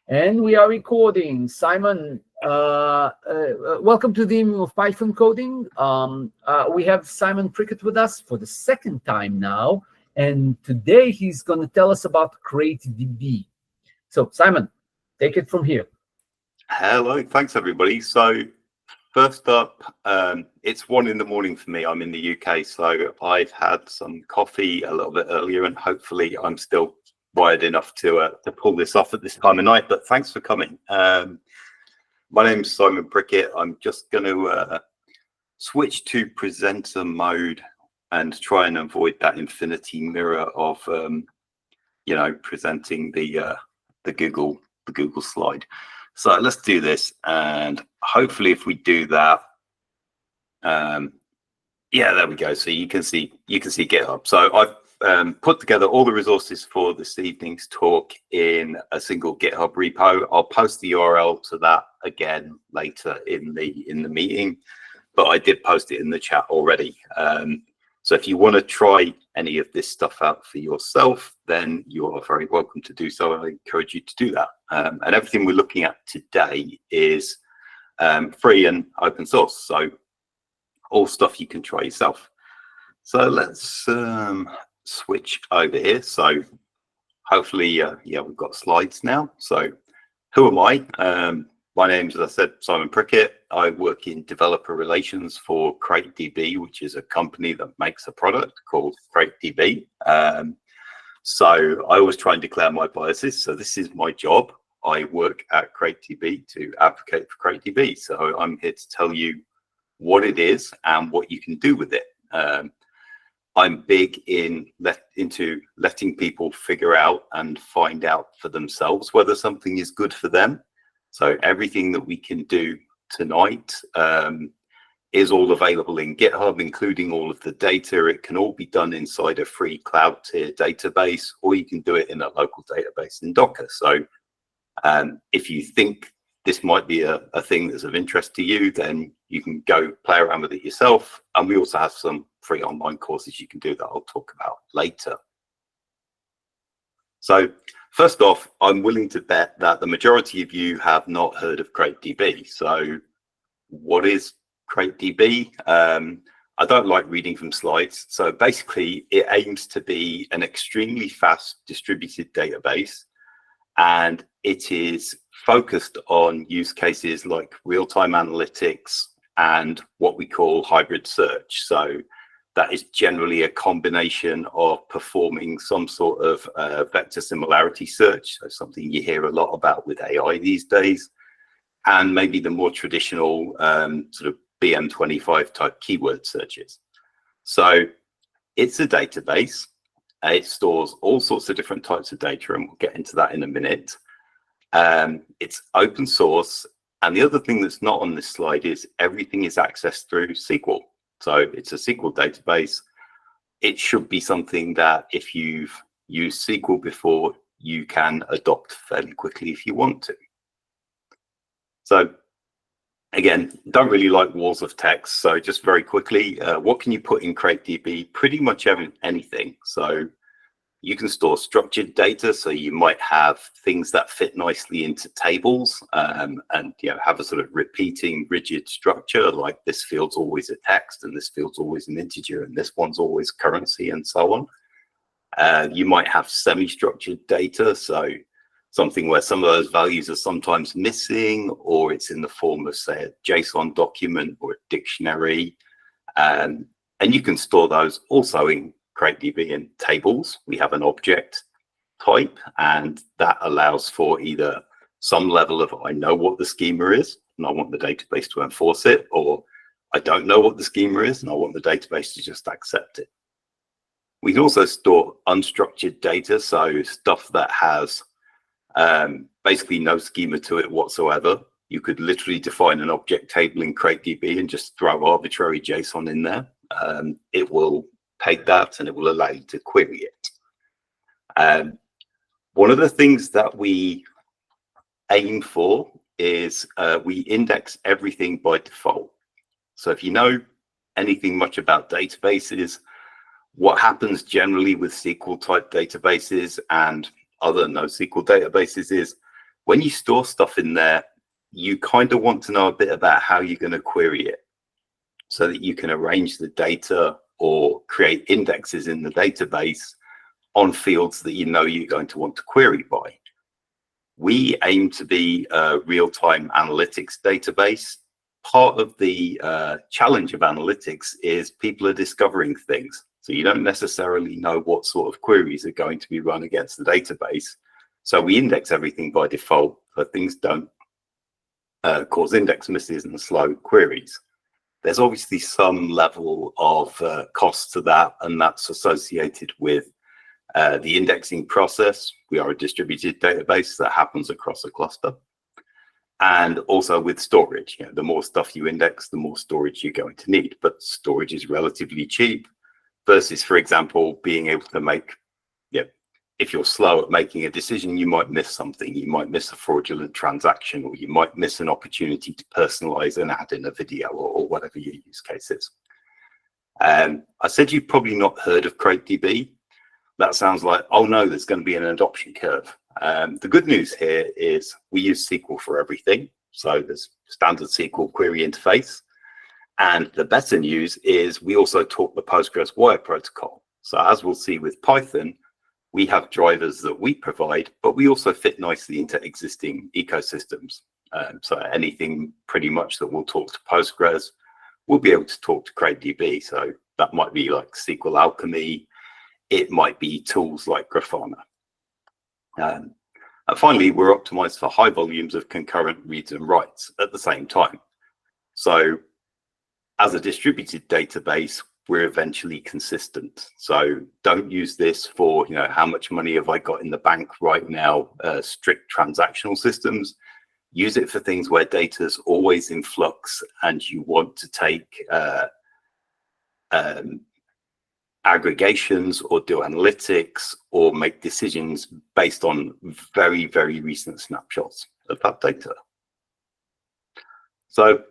And we are recording. Simon, welcome to the evening of Python coding. We have Simon Prickett with us for the second time now, and today he's going to tell us about CreateDB. So, Simon, take it from here. Hello, thanks everybody. So, first up, it's 1 a.m. for me. I'm in the UK, so I've had some coffee a little bit earlier, and hopefully I'm still wired enough to pull this off at this time of night. But thanks for coming. My name's Simon Prickett. I'm just going to switch to presenter mode and try and avoid that infinity mirror of presenting the Google slide. So let's do this, and hopefully if we do that, yeah, there we go. So you can see GitHub. So I've put together all the resources for this evening's talk in a single GitHub repo. I'll post the URL to that again later in the meeting, but I did post it in the chat already. So if you want to try any of this stuff out for yourself, then you are very welcome to do so. I encourage you to do that. And everything we're looking at today is free and open source. So all stuff you can try yourself. So let's switch over here. So hopefully, yeah, we've got slides now. So who am I? My name is, as I said, Simon Prickett. I work in developer relations for CreateDB, which is a company that makes a product called CreateDB. So I always try and declare my biases. So this is my job. I work at CreateDB to advocate for CreateDB. So I'm here to tell you what it is and what you can do with it. I'm big into letting people figure out and find out for themselves whether something is good for them. So everything that we can do tonight is all available in GitHub, including all of the data. It can all be done inside a free cloud tier database, or you can do it in a local database in Docker. So if you think this might be a thing that's of interest to you, then you can go play around with it yourself. And we also have some free online courses you can do that I'll talk about later. So first off, I'm willing to bet that the majority of you have not heard of CreateDB. So what is CreateDB? I don't like reading from slides. So basically, it aims to be an extremely fast distributed database, and it is focused on use cases like real-time analytics and what we call hybrid search. So that is generally a combination of performing some sort of vector similarity search, so something you hear a lot about with AI these days, and maybe the more traditional sort of BM25 type keyword searches. So it's a database. It stores all sorts of different types of data, and we'll get into that in a minute. It's open source. And the other thing that's not on this slide is everything is accessed through SQL. So it's a SQL database. It should be something that if you've used SQL before, you can adopt fairly quickly if you want to. So again, don't really like walls of text. So just very quickly, what can you put in CreateDB? Pretty much anything. So you can store structured data. So you might have things that fit nicely into tables and have a sort of repeating rigid structure, like this field's always a text and this field's always an integer and this one's always currency and so on. You might have semi-structured data. So something where some of those values are sometimes missing, or it's in the form of, say, a JSON document or a dictionary. And you can store those also in CreateDB in tables. We have an object type, and that allows for either some level of I know what the schema is and I want the database to enforce it, or I don't know what the schema is and I want the database to just accept it. We can also store unstructured data, so stuff that has basically no schema to it whatsoever. You could literally define an object table in CreateDB and just throw arbitrary JSON in there. It will take that and it will allow you to query it. One of the things that we aim for is we index everything by default. So if you know anything much about databases, what happens generally with SQL type databases and other NoSQL databases is when you store stuff in there, you kind of want to know a bit about how you're going to query it so that you can arrange the data or create indexes in the database on fields that you know you're going to want to query by. We aim to be a real-time analytics database. Part of the challenge of analytics is people are discovering things. So you don't necessarily know what sort of queries are going to be run against the database. So we index everything by default so things don't cause index misses and slow queries. There's obviously some level of cost to that, and that's associated with the indexing process. We are a distributed database that happens across a cluster. And also with storage, the more stuff you index, the more storage you're going to need. But storage is relatively cheap versus, for example, being able to make, if you're slow at making a decision, you might miss something. You might miss a fraudulent transaction, or you might miss an opportunity to personalize and add in a video, or whatever your use case is. I said you've probably not heard of CrateDB. That sounds like, oh no, there's going to be an adoption curve. The good news here is we use SQL for everything. So there's standard SQL query interface. And the better news is we also talk the Postgres wire protocol. So as we'll see with Python, we have drivers that we provide, but we also fit nicely into existing ecosystems. So anything pretty much that will talk to Postgres, we'll be able to talk to CrateDB. So that might be like SQL Alchemy. It might be tools like Grafana. And finally, we're optimized for high volumes of concurrent reads and writes at the same time. So as a distributed database, we're eventually consistent. So don't use this for, how much money have I got in the bank right now, strict transactional systems. Use it for things where data's always in flux and you want to take aggregations or do analytics or make decisions based on very, very recent snapshots of that data. So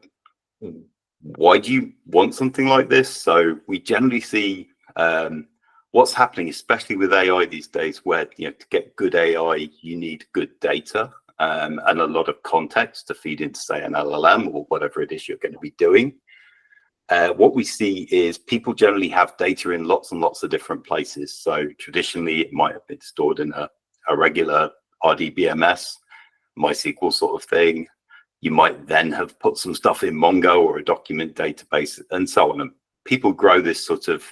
why do you want something like this? So we generally see what's happening, especially with AI these days, where to get good AI, you need good data and a lot of context to feed into, say, an LLM or whatever it is you're going to be doing. What we see is people generally have data in lots and lots of different places. So traditionally, it might have been stored in a regular RDBMS, MySQL sort of thing. You might then have put some stuff in Mongo or a document database and so on. And people grow this sort of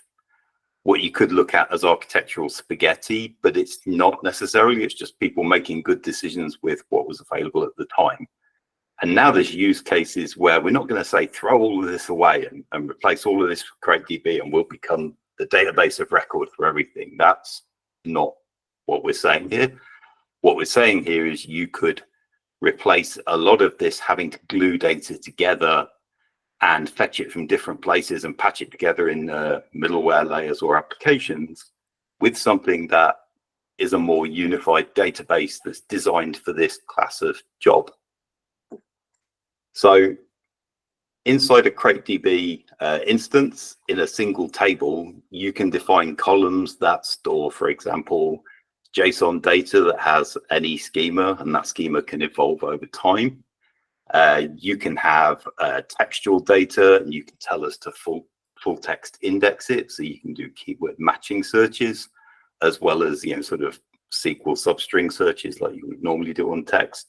what you could look at as architectural spaghetti, but it's not necessarily. It's just people making good decisions with what was available at the time. And now there's use cases where we're not going to say throw all of this away and replace all of this with CrateDB and we'll become the database of record for everything. That's not what we're saying here. What we're saying here is you could replace a lot of this having to glue data together and fetch it from different places and patch it together in middleware layers or applications with something that is a more unified database that's designed for this class of job. So inside a CrateDB instance, in a single table, you can define columns that store, for example, JSON data that has any schema, and that schema can evolve over time. You can have textual data, and you can tell us to full text index it, so you can do keyword matching searches, as well as sort of SQL substring searches like you would normally do on text.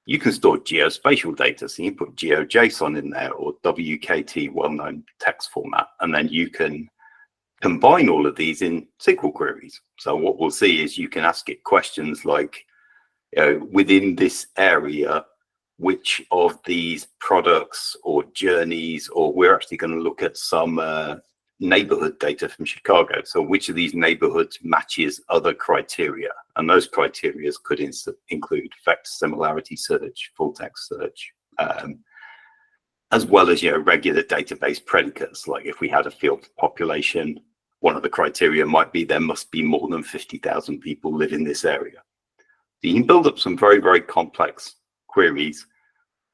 You can store geospatial data, so you put GeoJSON in there or WKT, well-known text format, and then you can combine all of these in SQL queries. So what we'll see is you can ask it questions like, within this area, which of these products or journeys, or we're actually going to look at some neighborhood data from Chicago. So which of these neighborhoods matches other criteria? And those criteria could include vector similarity search, full text search, as well as regular database predicates. Like if we had a field population, one of the criteria might be there must be more than 50,000 people live in this area. So you can build up some very, very complex queries,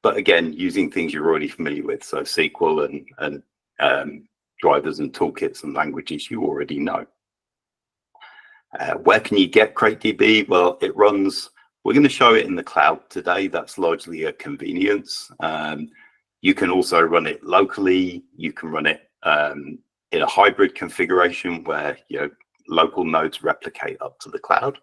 but again, using things you're already familiar with. So SQL and drivers and toolkits and languages you already know. Where can you get CrateDB? Well, it runs We're going to show it in the cloud today. That's largely a convenience. You can also run it locally. You can run it in a hybrid configuration where local nodes replicate up to the cloud.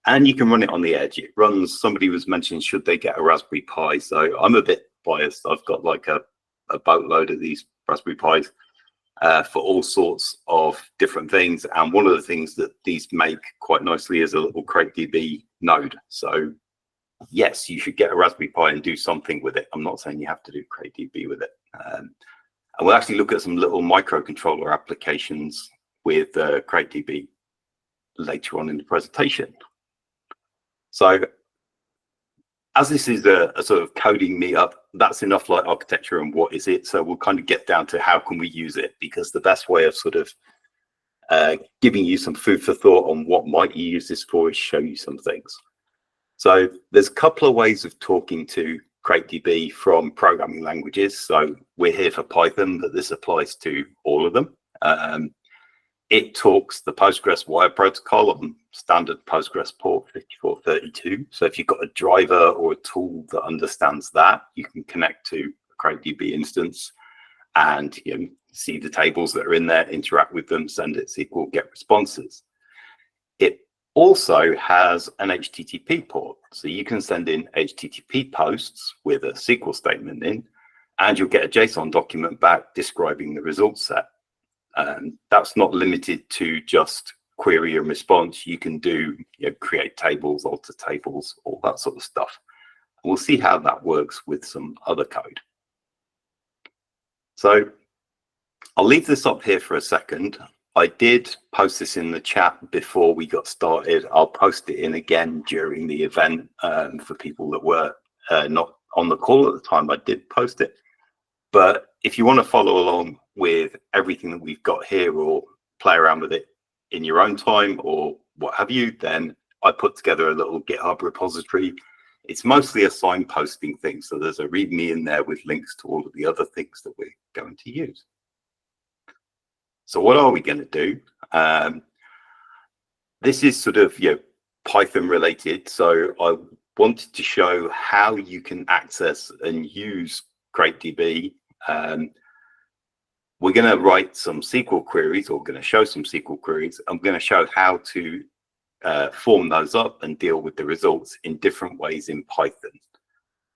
And you can run it on the edge. It runs, somebody was mentioning, should they get a Raspberry Pi? So I'm a bit biased. I've got like a boatload of these Raspberry Pis for all sorts of different things. And one of the things that these make quite nicely is a little CrateDB node. So yes, you should get a Raspberry Pi and do something with it. I'm not saying you have to do CrateDB with it. And we'll actually look at some little microcontroller applications with CrateDB later on in the presentation. So as this is a sort of coding meetup, that's enough like architecture and what is it. So we'll kind of get down to how can we use it, because the best way of sort of giving you some food for thought on what might you use this for is show you some things. So there's a couple of ways of talking to CrateDB from programming languages. So we're here for Python, but this applies to all of them. It talks the Postgres wire protocol on standard Postgres port 5432. So if you've got a driver or a tool that understands that, you can connect to a CrateDB instance and see the tables that are in there, interact with them, send it SQL, get responses. It also has an HTTP port. So you can send in HTTP posts with a SQL statement in, and you'll get a JSON document back describing the result set. That's not limited to just query and response. You can do create tables, alter tables, all that sort of stuff. And we'll see how that works with some other code. So I'll leave this up here for a second. I did post this in the chat before we got started. I'll post it in again during the event for people that were not on the call at the time. I did post it. But if you want to follow along with everything that we've got here or play around with it in your own time or what have you, then I put together a little GitHub repository. It's mostly a signposting thing. So there's a README in there with links to all of the other things that we're going to use. So what are we going to do? This is sort of Python related. So I wanted to show how you can access and use CrateDB. We're going to write some SQL queries, or going to show some SQL queries. I'm going to show how to form those up and deal with the results in different ways in Python.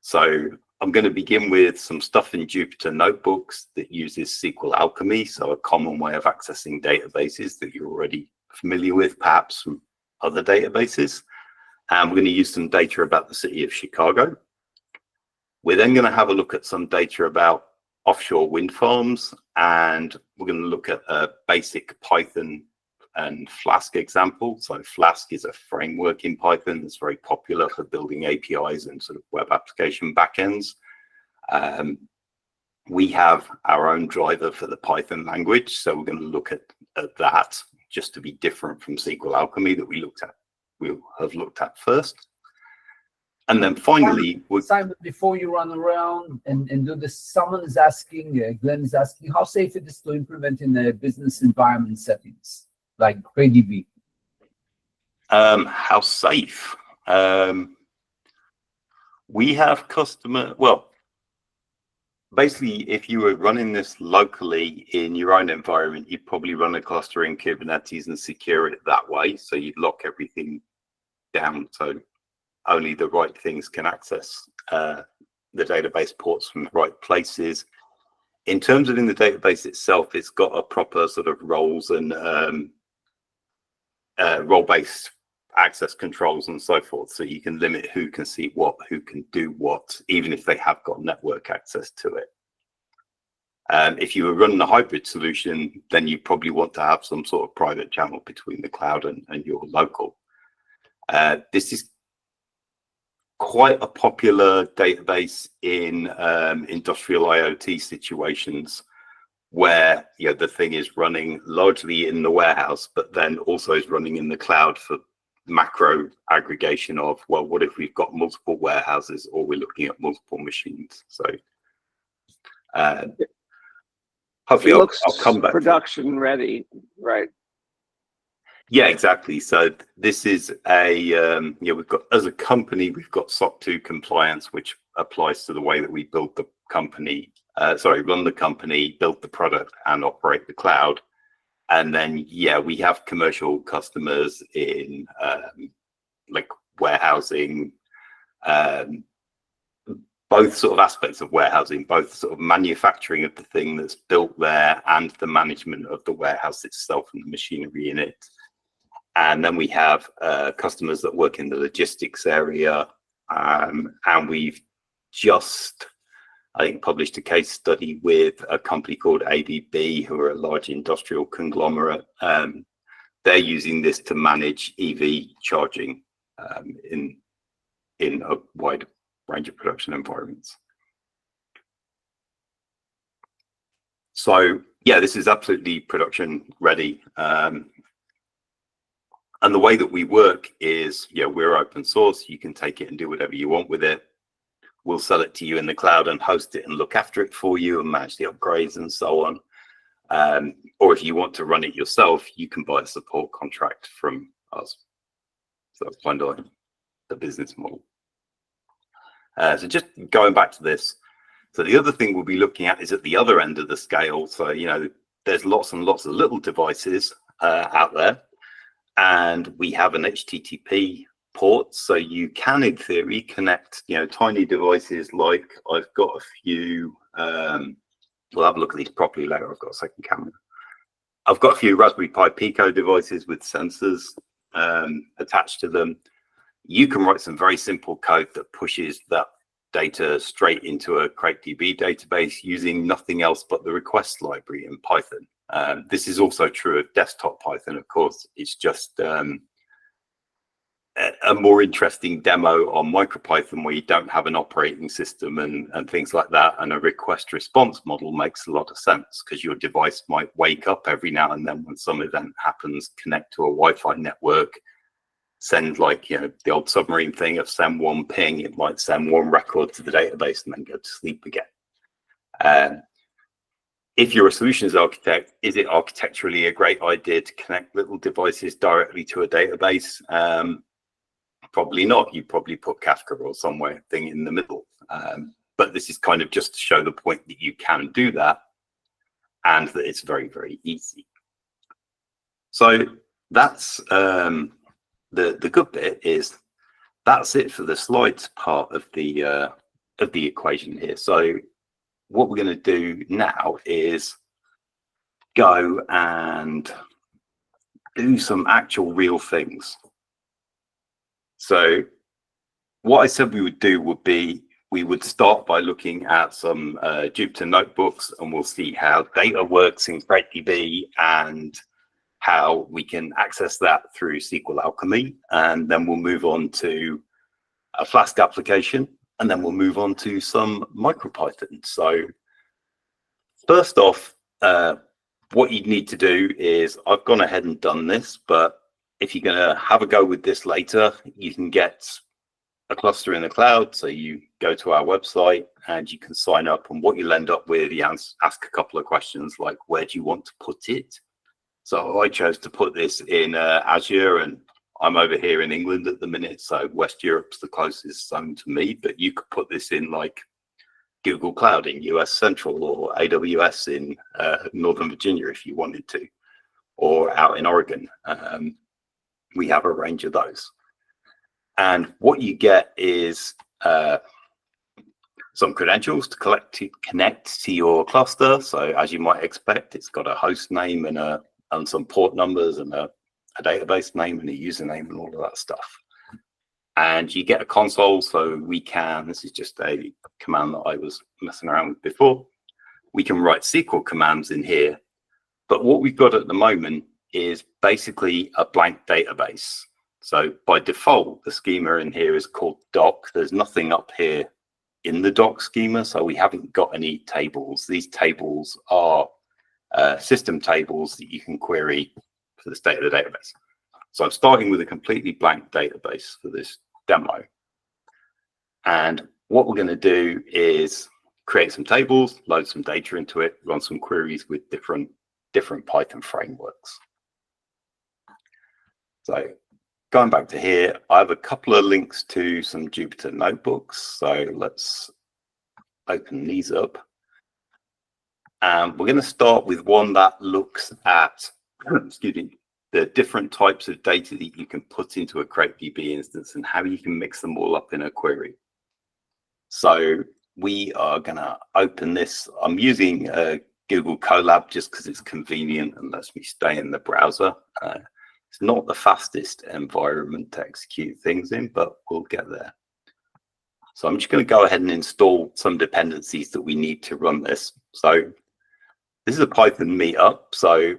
So I'm going to begin with some stuff in Jupyter Notebooks that uses SQL Alchemy, so a common way of accessing databases that you're already familiar with, perhaps from other databases. And we're going to use some data about the city of Chicago. We're then going to have a look at some data about offshore wind farms, and we're going to look at a basic Python and Flask example. So Flask is a framework in Python that's very popular for building APIs and sort of web application backends. We have our own driver for the Python language, so we're going to look at that just to be different from SQL Alchemy that we'll have looked at first. And then finally, Simon, before you run around and do this, someone is asking, Glenn is asking, how safe it is to implement in a business environment settings like CrateDB? How safe? We have basically, if you were running this locally in your own environment, you'd probably run a cluster in Kubernetes and secure it that way. So you'd lock everything down so only the right things can access the database ports from the right places. In terms of in the database itself, it's got a proper sort of roles and role-based access controls and so forth. So you can limit who can see what, who can do what, even if they have got network access to it. If you were running a hybrid solution, then you probably want to have some sort of private channel between the cloud and your local. This is quite a popular database in industrial IoT situations where the thing is running largely in the warehouse, but then also is running in the cloud for macro aggregation of, well, what if we've got multiple warehouses or we're looking at multiple machines? So hopefully I'll come back. Production ready, right? Yeah, exactly. So this is we've got, as a company, we've got SOC 2 compliance, which applies to the way that we build the company, run the company, build the product, and operate the cloud. And then, yeah, we have commercial customers in like warehousing, um, both sort of aspects of warehousing, both sort of manufacturing of the thing that's built there and the management of the warehouse itself and the machinery in it. And then we have customers that work in the logistics area. And we've just, I think, published a case study with a company called ABB, who are a large industrial conglomerate. They're using this to manage EV charging in a wide range of production environments. So yeah, this is absolutely production ready. And the way that we work is, we're open source. You can take it and do whatever you want with it. We'll sell it to you in the cloud and host it and look after it for you and manage the upgrades and so on. Or if you want to run it yourself, you can buy a support contract from us. So that's kind of like the business model. So just going back to this. So the other thing we'll be looking at is at the other end of the scale. So, there's lots and lots of little devices out there. And we have an HTTP port, so you can, in theory, connect, tiny devices. Like I've got a few. We'll have a look at these properly later. I've got a second camera. I've got a few Raspberry Pi Pico devices with sensors attached to them. You can write some very simple code that pushes that data straight into a CrateDB database using nothing else but the request library in Python. This is also true of desktop Python, of course. It's just a more interesting demo on MicroPython, where you don't have an operating system and things like that. And a request response model makes a lot of sense, because your device might wake up every now and then when some event happens, connect to a Wi-Fi network, send, like, the old submarine thing of send one ping. It might send one record to the database and then go to sleep again. If you're a solutions architect, is it architecturally a great idea to connect little devices directly to a database? Probably not. You probably put Kafka or somewhere thing in the middle. But this is kind of just to show the point that you can do that, and that it's very, very easy. So that's the good bit. Is that's it for the slides part of the equation here. So what we're going to do now is go and do some actual real things. So what I said we would do would be, we would start by looking at some Jupyter notebooks, and we'll see how data works in CrateDB and how we can access that through SQL Alchemy. And then we'll move on to a Flask application, and then we'll move on to some MicroPython. So first off, what you need to do is, I've gone ahead and done this, but if you're going to have a go with this later, you can get a cluster in the cloud. So you go to our website and you can sign up, and what you'll end up with, you ask a couple of questions like, where do you want to put it? So I chose to put this in Azure, and I'm over here in England at the minute, so West Europe's the closest zone to me, but you could put this in like Google Cloud in US Central, or AWS in Northern Virginia if you wanted to, or out in Oregon. We have a range of those. And what you get is some credentials to connect to your cluster. So as you might expect, it's got a host name and some port numbers and a database name and a username and all of that stuff. And you get a console, so we can, this is just a command that I was messing around with before. We can write SQL commands in here, but what we've got at the moment is basically a blank database. So by default, the schema in here is called doc. There's nothing up here in the doc schema, so we haven't got any tables. These tables are system tables that you can query for the state of the database. So I'm starting with a completely blank database for this demo. And what we're going to do is create some tables, load some data into it, run some queries with different Python frameworks. So going back to here, I have a couple of links to some Jupyter notebooks. So let's open these up. And we're going to start with one that looks at, excuse me, the different types of data that you can put into a CrateDB instance and how you can mix them all up in a query. So we are going to open this. I'm using Google Colab just because it's convenient and lets me stay in the browser. It's not the fastest environment to execute things in, but we'll get there. So I'm just going to go ahead and install some dependencies that we need to run this. So this is a Python meetup. So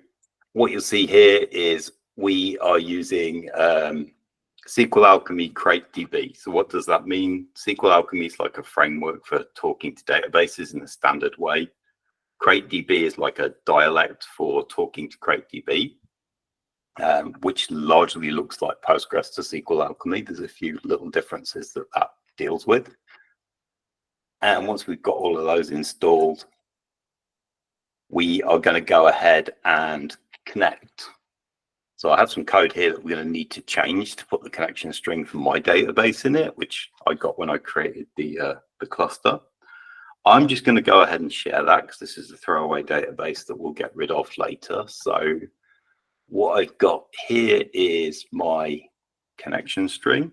what you'll see here is we are using SQL Alchemy CrateDB. So what does that mean? SQL Alchemy is like a framework for talking to databases in a standard way. CrateDB is like a dialect for talking to CrateDB, which largely looks like Postgres to SQL Alchemy. There's a few little differences that that deals with. And once we've got all of those installed, we are going to go ahead and connect. So I have some code here that we're going to need to change to put the connection string from my database in it, which I got when I created the cluster. I'm just going to go ahead and share that because this is a throwaway database that we'll get rid of later. So what I've got here is my connection string.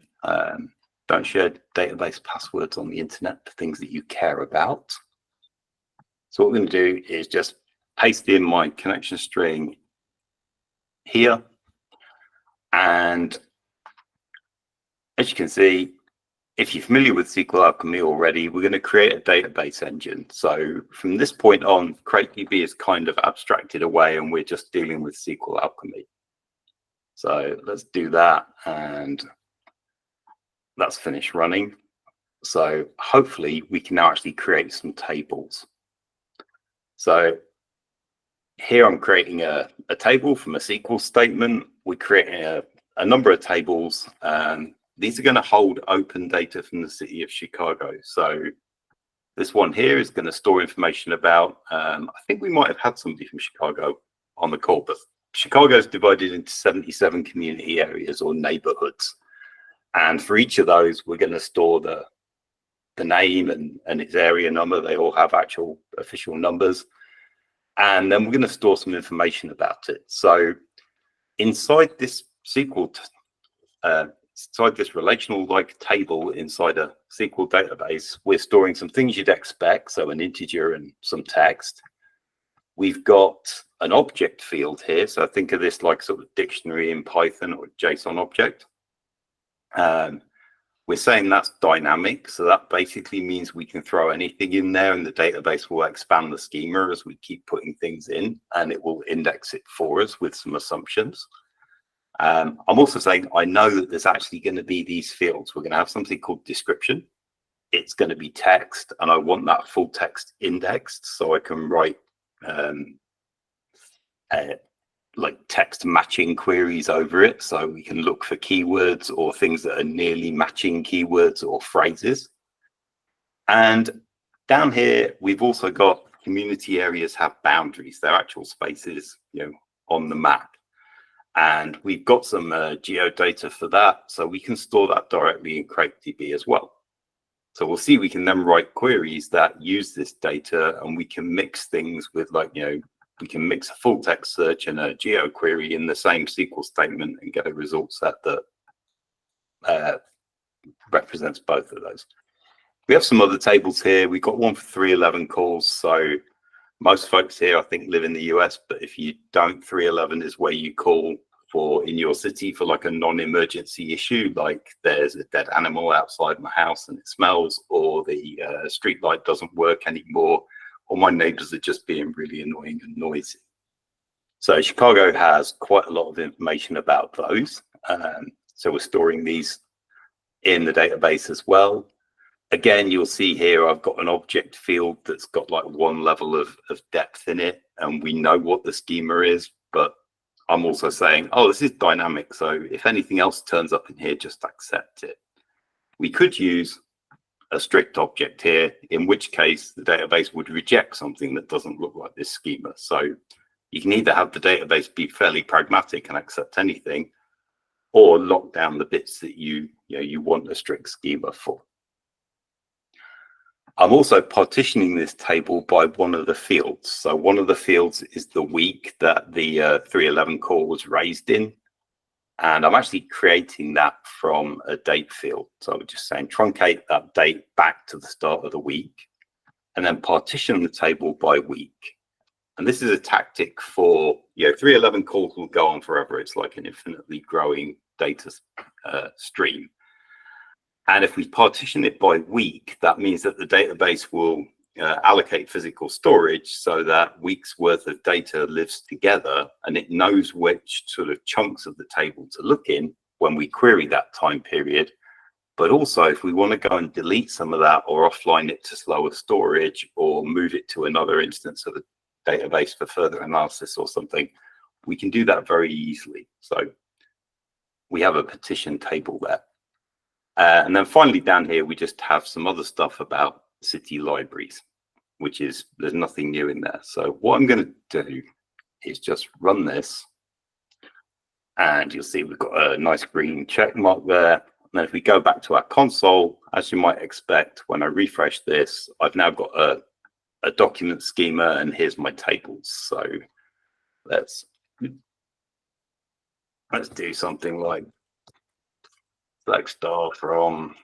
Don't share database passwords on the internet for things that you care about. So what we're going to do is just paste in my connection string here. And as you can see, if you're familiar with SQL Alchemy already, we're going to create a database engine. So from this point on, CrateDB is kind of abstracted away and we're just dealing with SQL Alchemy. So let's do that. And that's finished running. So hopefully we can now actually create some tables. So here I'm creating a table from a SQL statement. We're creating a number of tables. These are going to hold open data from the city of Chicago. So this one here is going to store information about, I think we might have had somebody from Chicago on the call, but Chicago is divided into 77 community areas or neighborhoods. And for each of those, we're going to store the name and its area number. They all have actual official numbers. And then we're going to store some information about it. So inside this SQL, inside this relational like table inside a SQL database, we're storing some things you'd expect. So an integer and some text. We've got an object field here. So think of this like sort of dictionary in Python or JSON object. We're saying that's dynamic. So that basically means we can throw anything in there and the database will expand the schema as we keep putting things in and it will index it for us with some assumptions. I'm also saying I know that there's actually going to be these fields. We're going to have something called description. It's going to be text and I want that full text indexed so I can write like text matching queries over it, so we can look for keywords or things that are nearly matching keywords or phrases. And down here we've also got community areas have boundaries. They're actual spaces, you know, on the map, and we've got some geodata for that, so we can store that directly in CrateDB as well. So we'll see we can then write queries that use this data, and we can mix things with, like, you know, we can mix a full text search and a geo query in the same SQL statement and get a result set that represents both of those. We have some other tables here. We've got one for 311 calls. So most folks here, I think, live in the US, but if you don't, 311 is where you call for in your city for like a non-emergency issue, like there's a dead animal outside my house and it smells, or the street light doesn't work anymore, or my neighbors are just being really annoying and noisy. So Chicago has quite a lot of information about those. So we're storing these in the database as well. Again, you'll see here, I've got an object field that's got like one level of depth in it, and we know what the schema is, but I'm also saying, oh, this is dynamic. So if anything else turns up in here, just accept it. We could use a strict object here, in which case the database would reject something that doesn't look like this schema. So you can either have the database be fairly pragmatic and accept anything, or lock down the bits that you want a strict schema for. I'm also partitioning this table by one of the fields. So one of the fields is the week that the 311 call was raised in. And I'm actually creating that from a date field. So I'm just saying truncate that date back to the start of the week and then partition the table by week. And this is a tactic for, 311 calls will go on forever. It's like an infinitely growing data stream. And if we partition it by week, that means that the database will allocate physical storage so that weeks worth of data lives together, and it knows which sort of chunks of the table to look in when we query that time period. But also, if we want to go and delete some of that or offline it to slower storage or move it to another instance of the database for further analysis or something, we can do that very easily. So we have a partition table there. And then finally down here, we just have some other stuff about city libraries, which is, there's nothing new in there. So what I'm going to do is just run this, and you'll see we've got a nice green check mark there. And then if we go back to our console, as you might expect, when I refresh this, I've now got a document schema, and here's my tables. So let's do something like select star from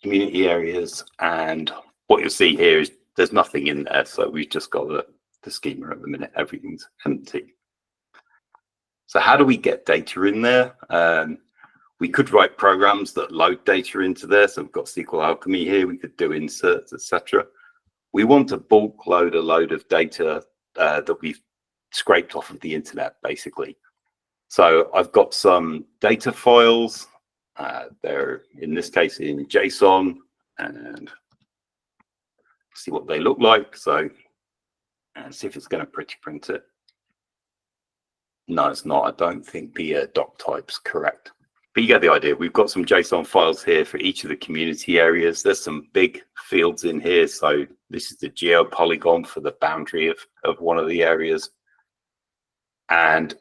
community areas, and what you'll see here is there's nothing in there. So we've just got the schema at the minute, everything's empty. So how do we get data in there? We could write programs that load data into there. So we've got SQL Alchemy here, we could do inserts, etc. We want to bulk load a load of data that we've scraped off of the internet, basically. So I've got some data files. They're in this case in JSON, and see what they look like. So, and see if it's going to pretty print it. No, it's not. I don't think the doc type's correct. But you get the idea. We've got some JSON files here for each of the community areas. There's some big fields in here. So this is the geopolygon for the boundary of one of the areas. And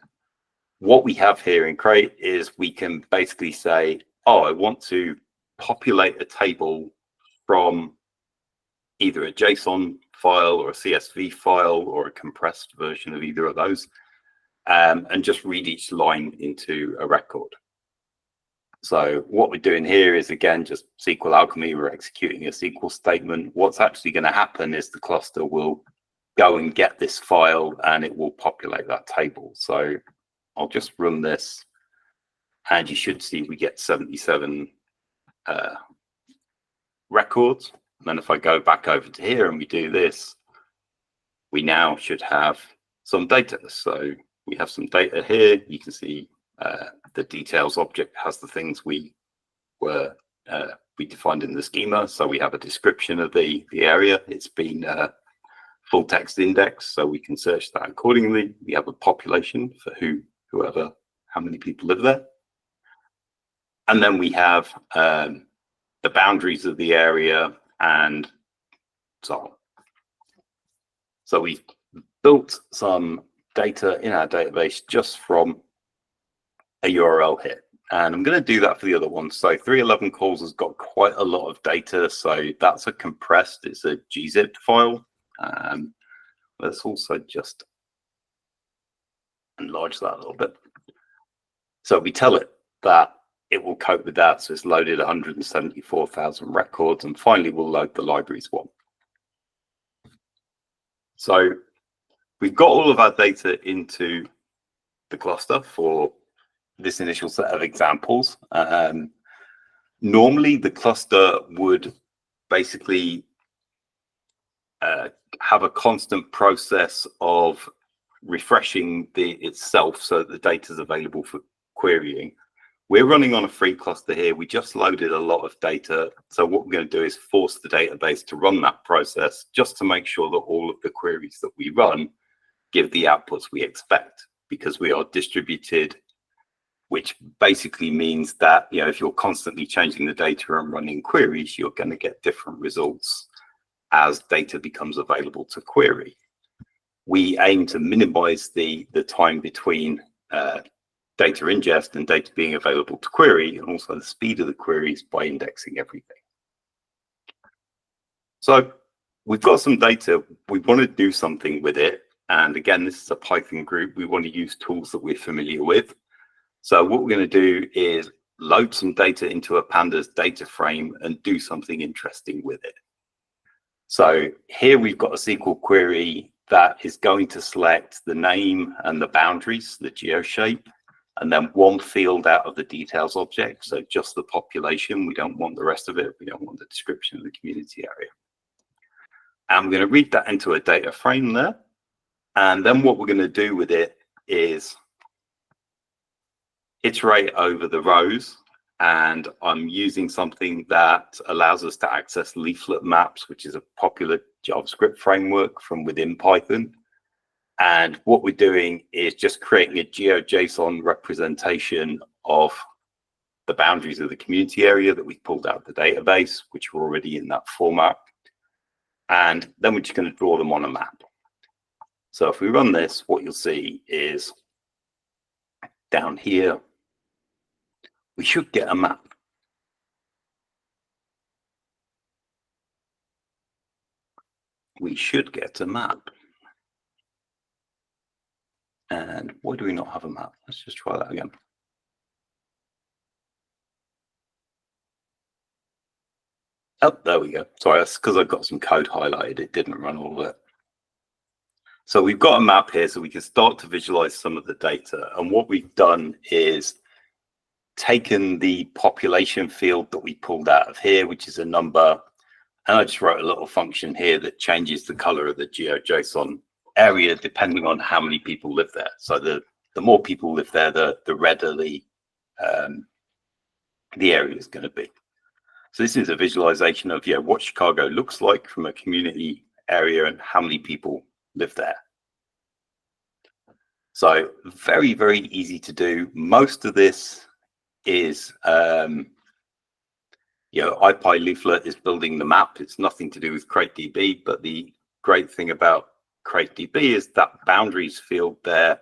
what we have here in Crate is we can basically say, oh, I want to populate a table from either a JSON file or a CSV file or a compressed version of either of those, and just read each line into a record. So what we're doing here is, again, just SQL Alchemy. We're executing a SQL statement. What's actually going to happen is the cluster will go and get this file and it will populate that table. So I'll just run this, and you should see we get 77 records. And then if I go back over to here and we do this, we now should have some data. So we have some data here. You can see the details object has the things we defined in the schema. So we have a description of the area. It's been full text index, so we can search that accordingly. We have a population for how many people live there. And then we have the boundaries of the area and so on. So we've built some data in our database just from a URL here. And I'm going to do that for the other one. So 311 calls has got quite a lot of data. So that's a compressed, it's a gzip file. Let's also just enlarge that a little bit. So we tell it that it will cope with that. So it's loaded 174,000 records, and finally we'll load the libraries one. So we've got all of our data into the cluster for this initial set of examples. Normally the cluster would basically have a constant process of refreshing itself so that the data is available for querying. We're running on a free cluster here. We just loaded a lot of data. So what we're going to do is force the database to run that process just to make sure that all of the queries that we run give the outputs we expect, because we are distributed, which basically means that, if you're constantly changing the data and running queries, you're going to get different results as data becomes available to query. We aim to minimize the time between data ingest and data being available to query, and also the speed of the queries by indexing everything. So we've got some data, we want to do something with it. And again, this is a Python group. We want to use tools that we're familiar with. So what we're going to do is load some data into a pandas data frame and do something interesting with it. So here we've got a SQL query that is going to select the name and the boundaries, the geoshape, and then one field out of the details object. So just the population. We don't want the rest of it. We don't want the description of the community area. And we're going to read that into a data frame there. And then what we're going to do with it is iterate over the rows. And I'm using something that allows us to access leaflet maps, which is a popular JavaScript framework from within Python. And what we're doing is just creating a GeoJSON representation of the boundaries of the community area that we pulled out of the database, which were already in that format. And then we're just going to draw them on a map. So if we run this, what you'll see is down here, we should get a map. We should get a map. And why do we not have a map? Let's just try that again. Oh, there we go. Sorry, that's because I've got some code highlighted. It didn't run all of it. So we've got a map here, so we can start to visualize some of the data. And what we've done is taken the population field that we pulled out of here, which is a number, and I just wrote a little function here that changes the color of the GeoJSON area depending on how many people live there. So the more people live there, the redder the area is going to be. So this is a visualization of what Chicago looks like from a community area and how many people live there. So very, very easy to do. Most of this is IPyLeaflet is building the map. It's nothing to do with CrateDB, but the great thing about CrateDB is that boundaries field there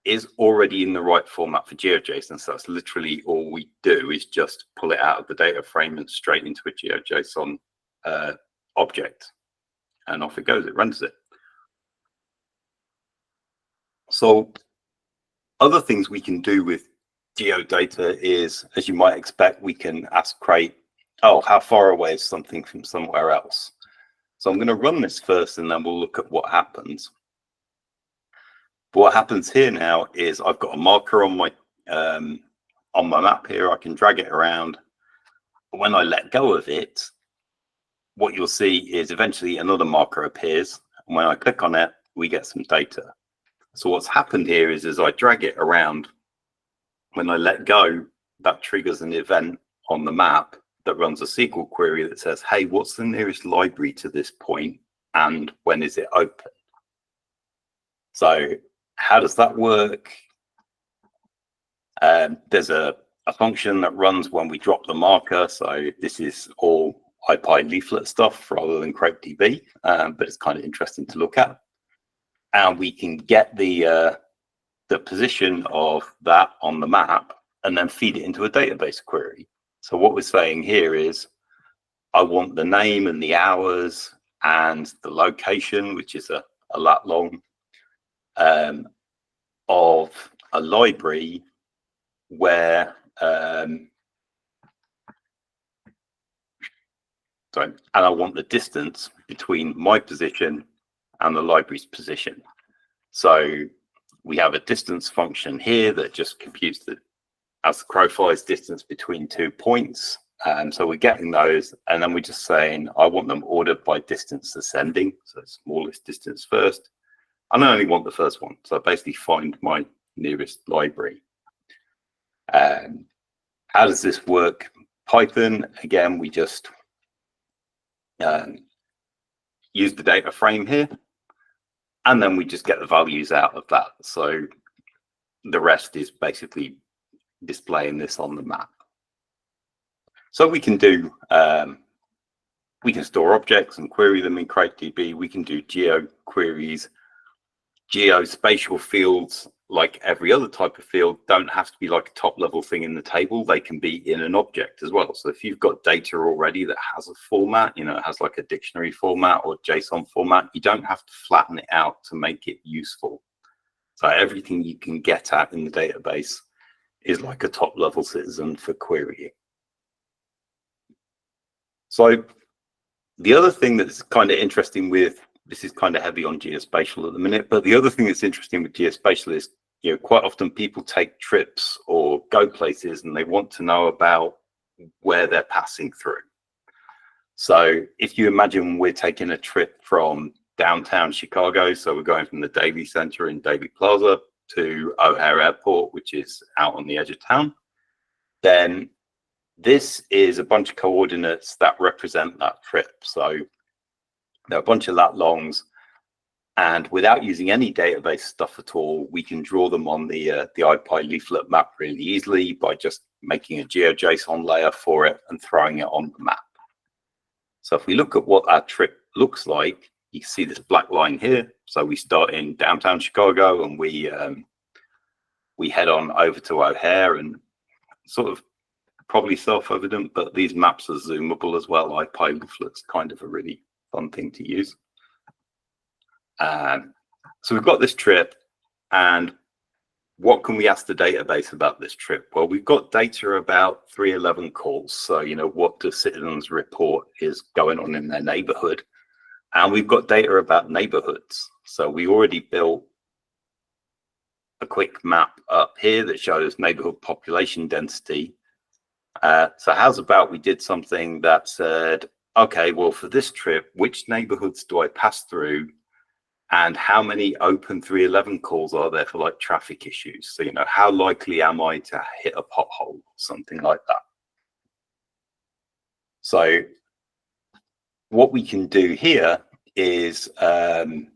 is already in the right format for GeoJSON. So that's literally all we do is just pull it out of the data frame and straight into a GeoJSON object. And off it goes, it runs it. So other things we can do with geodata is, as you might expect, we can ask Crate, oh, how far away is something from somewhere else? So I'm going to run this first and then we'll look at what happens. But what happens here now is I've got a marker on my map here. I can drag it around. When I let go of it, what you'll see is eventually another marker appears. And when I click on it, we get some data. So what's happened here is as I drag it around, when I let go, that triggers an event on the map that runs a SQL query that says, hey, what's the nearest library to this point and when is it open? So how does that work? There's a function that runs when we drop the marker. So this is all IPyLeaflet stuff rather than CrateDB, but it's kind of interesting to look at. And we can get the position of that on the map and then feed it into a database query. So what we're saying here is I want the name and the hours and the location, which is a lat long, of a library where and I want the distance between my position and the library's position. So we have a distance function here that just computes the, as the crow flies, distance between 2 points. So we're getting those, and then we're just saying I want them ordered by distance ascending, so smallest distance first. And I only want the first one, so I basically find my nearest library. How does this work? Python, again, we just use the data frame here, and then we just get the values out of that. So the rest is basically displaying this on the map. So we can do, we can store objects and query them in CrateDB. We can do geo queries, geospatial fields like every other type of field, don't have to be like a top level thing in the table. They can be in an object as well. So if you've got data already that has a format, you know, it has like a dictionary format or JSON format, you don't have to flatten it out to make it useful. So everything you can get at in the database is like a top level citizen for querying. So the other thing that's kind of interesting with, this is kind of heavy on geospatial at the minute, but the other thing that's interesting with geospatial is, you know, quite often people take trips or go places and they want to know about where they're passing through. So if you imagine we're taking a trip from downtown Chicago, so we're going from the Daly Center in Daly Plaza to O'Hare Airport, which is out on the edge of town, then this is a bunch of coordinates that represent that trip. So there are a bunch of lat longs, and without using any database stuff at all, we can draw them on the IPy leaflet map really easily by just making a GeoJSON layer for it and throwing it on the map. So if we look at what our trip looks like, you can see this black line here. So we start in downtown Chicago and we head on over to O'Hare, and sort of probably self-evident, but these maps are zoomable as well. IPy leaflet's kind of a really fun thing to use. So we've got this trip, and what can we ask the database about this trip? Well, we've got data about 311 calls. So, you know, what do citizens report is going on in their neighborhood? And we've got data about neighborhoods. So we already built a quick map up here that shows neighborhood population density. So how's about we did something that said, okay, well, for this trip, which neighborhoods do I pass through? And how many open 311 calls are there for like traffic issues? So, you know, how likely am I to hit a pothole or something like that? So what we can do here is the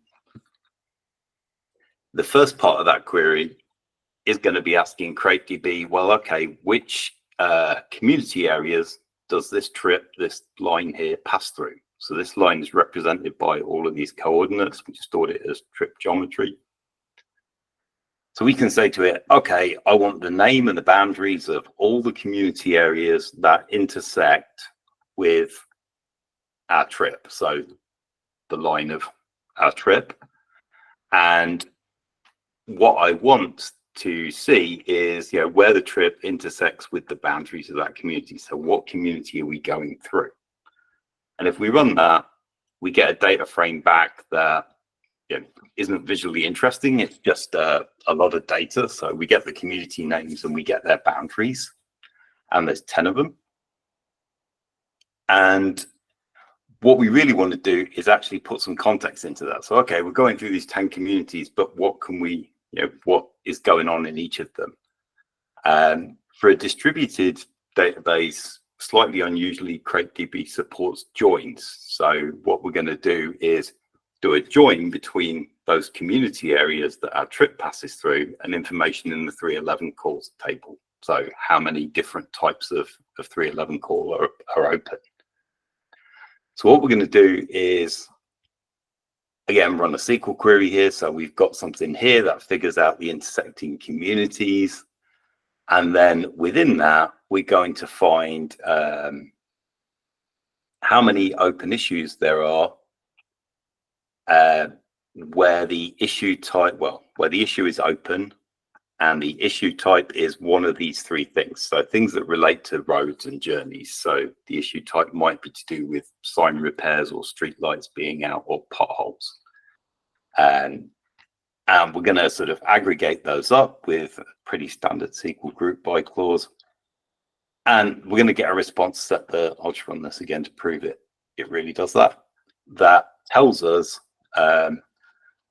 first part of that query is going to be asking CrateDB, well, okay, which community areas does this trip, this line here, pass through? So this line is represented by all of these coordinates. We stored it as trip geometry. So we can say to it, okay, I want the name and the boundaries of all the community areas that intersect with our trip. So the line of our trip. And what I want to see is, you know, where the trip intersects with the boundaries of that community. So what community are we going through? And if we run that, we get a data frame back that, you know, isn't visually interesting. It's just a lot of data. So we get the community names and we get their boundaries, and there's 10 of them. And what we really want to do is actually put some context into that. So, okay, we're going through these 10 communities, but what can we, you know, what is going on in each of them? For a distributed database, slightly unusually, CrateDB supports joins. So what we're going to do is do a join between those community areas that our trip passes through and information in the 311 calls table. So how many different types of 311 call are open. So what we're going to do is, again, run a SQL query here. So we've got something here that figures out the intersecting communities. And then within that, we're going to find how many open issues there are, where the issue type, well, where the issue is open, and the issue type is one of these three things. So things that relate to roads and journeys. So the issue type might be to do with sign repairs or street lights being out or potholes. And we're going to sort of aggregate those up with a pretty standard SQL group by clause. And we're going to get a response set that, I'll just run this again to prove it. It really does that. That tells us,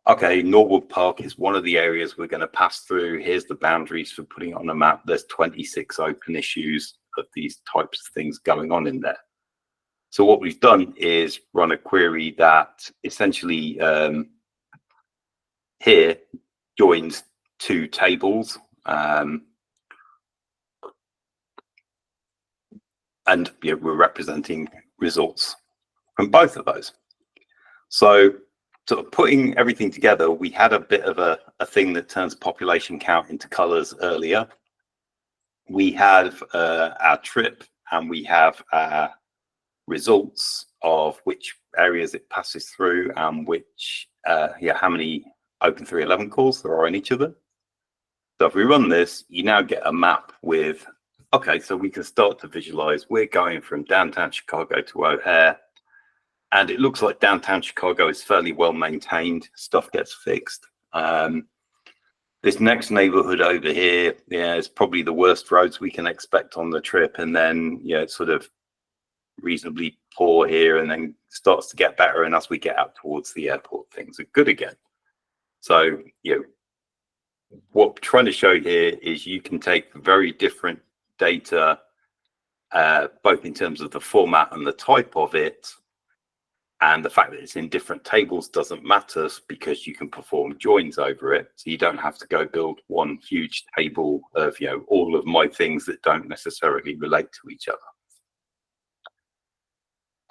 okay, Norwood Park is one of the areas we're going to pass through. Here's the boundaries for putting it on a map. There's 26 open issues of these types of things going on in there. So what we've done is run a query that essentially here joins two tables. And we're representing results from both of those. So sort of putting everything together, we had a bit of a thing that turns population count into colors earlier. We have our trip, and we have our results of which areas it passes through and which, how many Open 311 calls there are in each of them. So if we run this, you now get a map with, okay, so we can start to visualize we're going from downtown Chicago to O'Hare, and it looks like downtown Chicago is fairly well maintained. Stuff gets fixed. This next neighborhood over here, is probably the worst roads we can expect on the trip. And then, it's sort of reasonably poor here, and then starts to get better. And as we get out towards the airport, things are good again. So, what we're trying to show here is you can take very different data, both in terms of the format and the type of it. And the fact that it's in different tables doesn't matter, because you can perform joins over it. So you don't have to go build one huge table of, all of my things that don't necessarily relate to each other.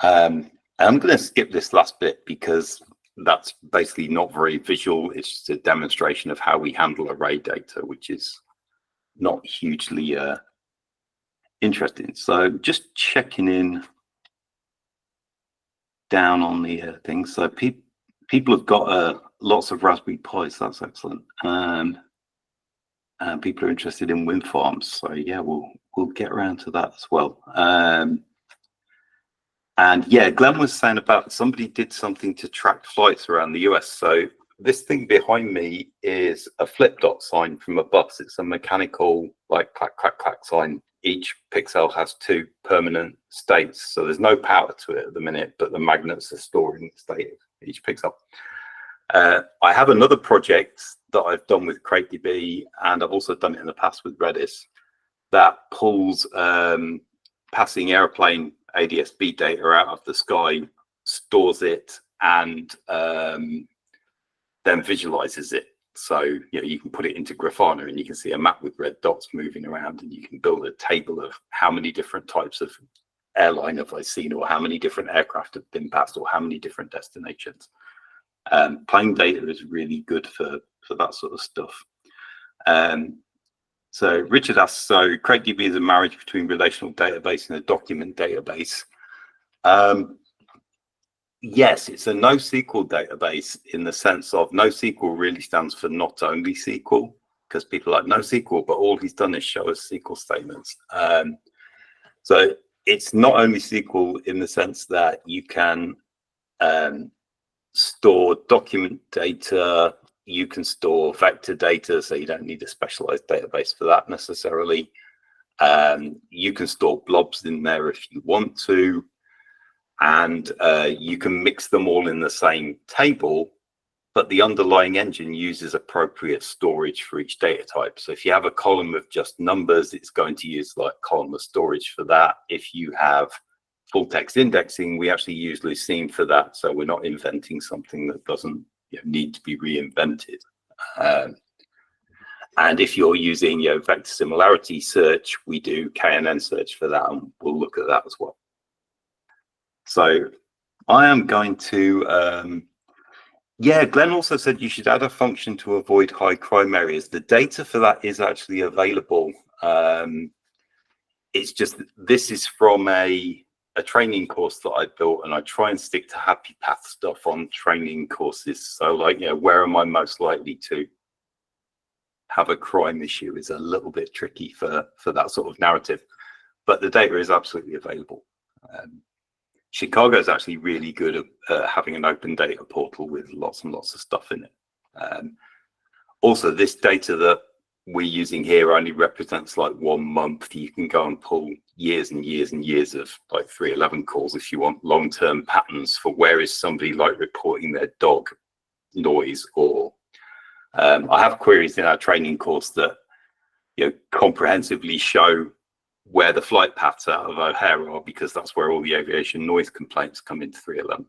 I'm going to skip this last bit because that's basically not very visual. It's just a demonstration of how we handle array data, which is not hugely interesting. So just checking in down on the things. So people have got lots of Raspberry Pis. That's excellent. And people are interested in wind farms. So yeah, we'll get around to that as well. And yeah, Glenn was saying about somebody did something to track flights around the US. So this thing behind me is a flip dot sign from a bus. It's a mechanical, like, clack, clack, clack sign. Each pixel has 2 permanent states. So there's no power to it at the minute, but the magnets are storing the state of each pixel. I have another project that I've done with CrateDB, and I've also done it in the past with Redis, that pulls passing airplane ADS-B data out of the sky, stores it, and then visualizes it. So you can put it into Grafana, and you can see a map with red dots moving around, and you can build a table of how many different types of airline have I seen, or how many different aircraft have been passed, or how many different destinations. Plane data is really good for that sort of stuff. So Richard asks, so CrateDB is a marriage between relational database and a document database. Yes, it's a NoSQL database in the sense of NoSQL really stands for not only SQL, because people are like NoSQL, but all he's done is show us SQL statements. So it's not only SQL in the sense that you can store document data, you can store vector data, so you don't need a specialized database for that necessarily. You can store blobs in there if you want to. And you can mix them all in the same table, but the underlying engine uses appropriate storage for each data type. So if you have a column of just numbers, it's going to use like columnar storage for that. If you have full text indexing, we actually use Lucene for that. So we're not inventing something that doesn't need to be reinvented. And if you're using vector similarity search, we do KNN search for that, and we'll look at that as well. So I am going to, Glenn also said you should add a function to avoid high crime areas. The data for that is actually available. It's just, this is from a training course that I built, and I try and stick to happy path stuff on training courses. So like, where am I most likely to have a crime issue is a little bit tricky for that sort of narrative, but the data is absolutely available. Chicago is actually really good at having an open data portal with lots and lots of stuff in it. Also, this data that we're using here only represents like 1 month. You can go and pull years and years and years of like 311 calls if you want long-term patterns for where is somebody like reporting their dog noise. Or I have queries in our training course that comprehensively show where the flight paths out of O'Hare are, because that's where all the aviation noise complaints come into 311.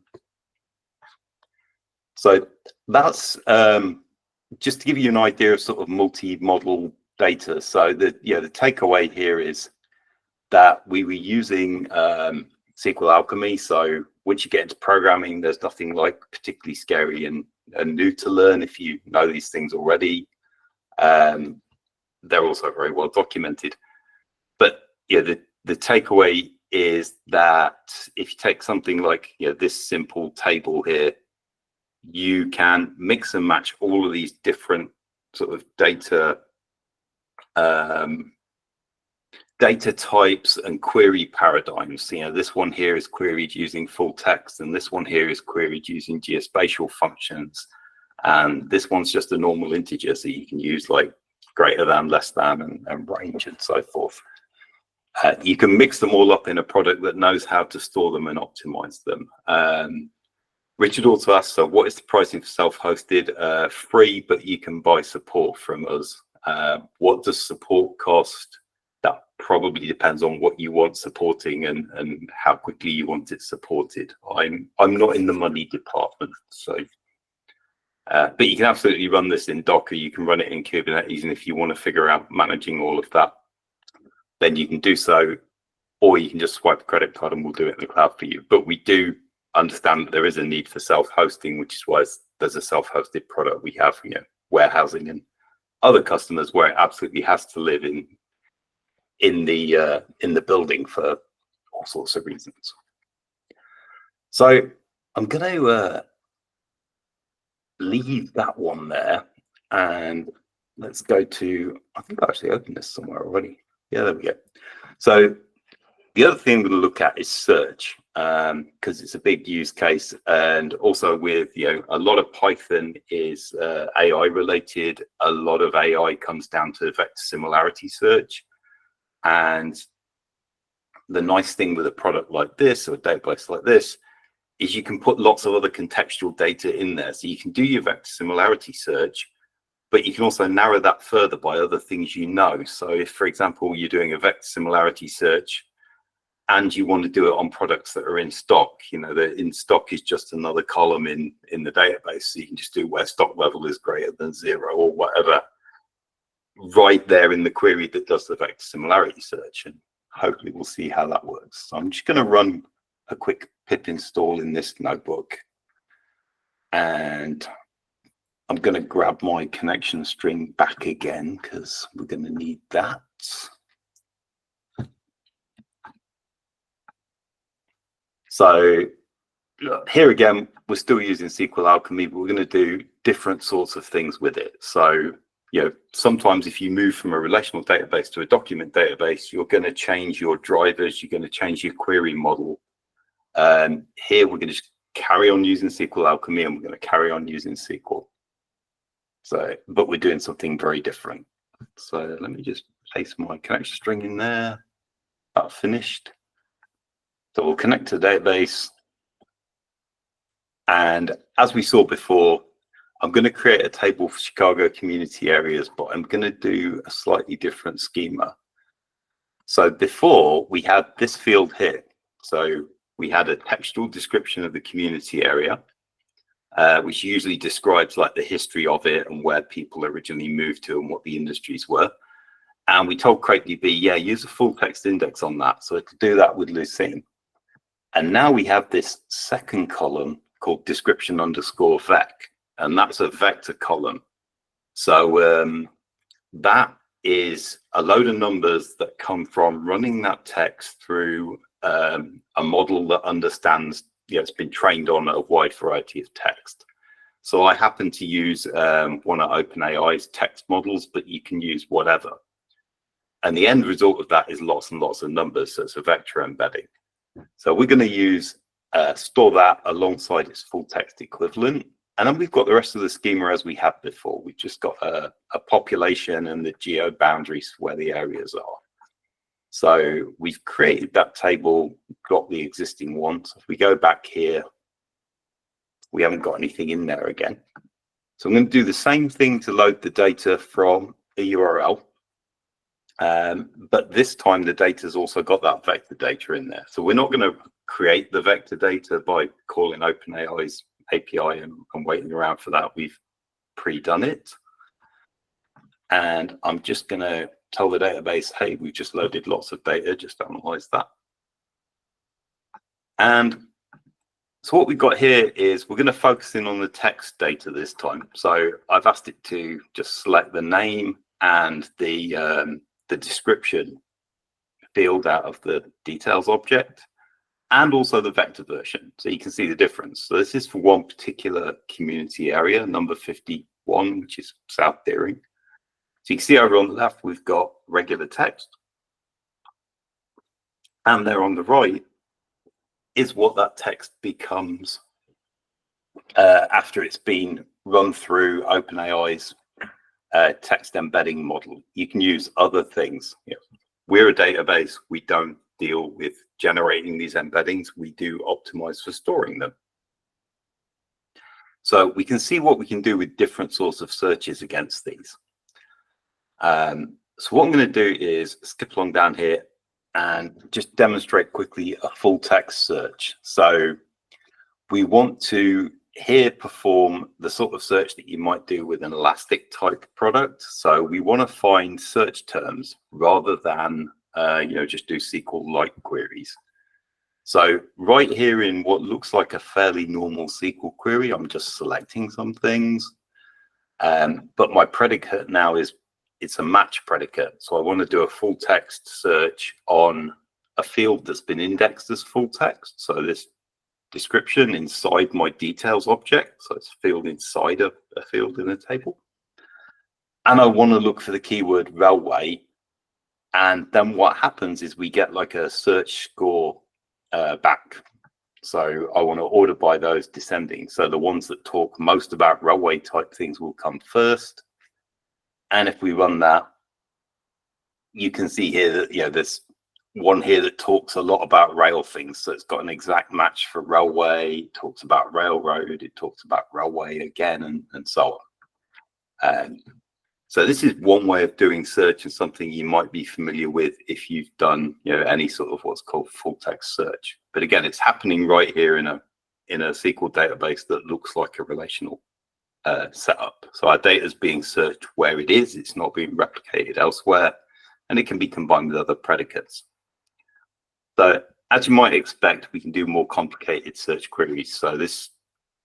So that's just to give you an idea of sort of multi-model data. So the takeaway here is that we were using SQL Alchemy. So once you get into programming, there's nothing like particularly scary and new to learn if you know these things already. They're also very well documented. But yeah, the takeaway is that if you take something like this simple table here, you can mix and match all of these different sort of data types and query paradigms. This one here is queried using full text, and this one here is queried using geospatial functions, and this one's just a normal integer, so you can use like greater than, less than, and range and so forth. You can mix them all up in a product that knows how to store them and optimize them. Richard also asked, so what is the pricing for self-hosted? Free, but you can buy support from us. What does support cost? That probably depends on what you want supporting and how quickly you want it supported. I'm not in the money department, so but you can absolutely run this in Docker. You can run it in Kubernetes, and if you want to figure out managing all of that, then you can do so, or you can just swipe a credit card and we'll do it in the cloud for you. But we do understand that there is a need for self-hosting, which is why there's a self-hosted product. We have warehousing and other customers where it absolutely has to live in the building for all sorts of reasons. So I'm going to leave that one there, and let's go to, I think I actually opened this somewhere already. Yeah, there we go. So the other thing I'm going to look at is search, because it's a big use case, and also with a lot of Python is AI related. A lot of AI comes down to vector similarity search, and the nice thing with a product like this or a database like this is you can put lots of other contextual data in there. So you can do your vector similarity search, but you can also narrow that further by other things. So if, for example, you're doing a vector similarity search and you want to do it on products that are in stock, the in stock is just another column in the database. So you can just do where stock level is greater than 0 or whatever right there in the query that does the vector similarity search. And hopefully we'll see how that works. So I'm just going to run a quick pip install in this notebook, and I'm going to grab my connection string back again because we're going to need that. So here again, we're still using SQL Alchemy, but we're going to do different sorts of things with it. So sometimes if you move from a relational database to a document database, you're going to change your drivers, you're going to change your query model. Here we're going to just carry on using SQL Alchemy, and we're going to carry on using SQL. So, but we're doing something very different. So let me just place my connection string in there. That's finished. So we'll connect to the database. And as we saw before, I'm going to create a table for Chicago community areas, but I'm going to do a slightly different schema. So before we had this field here. So we had a textual description of the community area, which usually describes like the history of it and where people originally moved to and what the industries were. And we told CrateDB, yeah, use a full text index on that. So it could do that with Lucene. And now we have this second column called description underscore vec, and that's a vector column. So that is a load of numbers that come from running that text through a model that understands, it's been trained on a wide variety of text. So I happen to use one of OpenAI's text models, but you can use whatever. And the end result of that is lots and lots of numbers. So it's a vector embedding. So we're going to use store that alongside its full text equivalent. And then we've got the rest of the schema as we had before. We've just got a population and the geo boundaries where the areas are. So we've created that table, got the existing one. So if we go back here, we haven't got anything in there again. So I'm going to do the same thing to load the data from a URL. But this time the data's also got that vector data in there. So we're not going to create the vector data by calling OpenAI's API and waiting around for that. We've pre-done it. And I'm just going to tell the database, hey, we've just loaded lots of data, just analyze that. And So what we've got here is we're going to focus in on the text data this time. So I've asked it to just select the name and the description field out of the details object, and also the vector version. So you can see the difference. So this is for one particular community area, number 51, which is South Deering. So you can see over on the left, we've got regular text. And there on the right is what that text becomes after it's been run through OpenAI's text embedding model. You can use other things. You know, we're a database. We don't deal with generating these embeddings. We do optimize for storing them. So we can see what we can do with different sorts of searches against these. So what I'm going to do is skip along down here and just demonstrate quickly a full text search. So we want to here perform the sort of search that you might do with an elastic type product. So we want to find search terms rather than just do SQL-like queries. So right here in what looks like a fairly normal SQL query, I'm just selecting some things. But my predicate now is, it's a match predicate. So I want to do a full text search on a field that's been indexed as full text. So this description inside my details object. So it's a field inside a field in a table. And I want to look for the keyword railway. And then what happens is we get like a search score back. So I want to order by those descending. So the ones that talk most about railway type things will come first. And if we run that, you can see here that, there's one here that talks a lot about rail things. So it's got an exact match for railway, it talks about railroad, it talks about railway again, and so on. So this is one way of doing search, and something you might be familiar with if you've done any sort of what's called full text search. But again, it's happening right here in a SQL database that looks like a relational setup. So our data is being searched where it is, it's not being replicated elsewhere, and it can be combined with other predicates. So as you might expect, we can do more complicated search queries. So this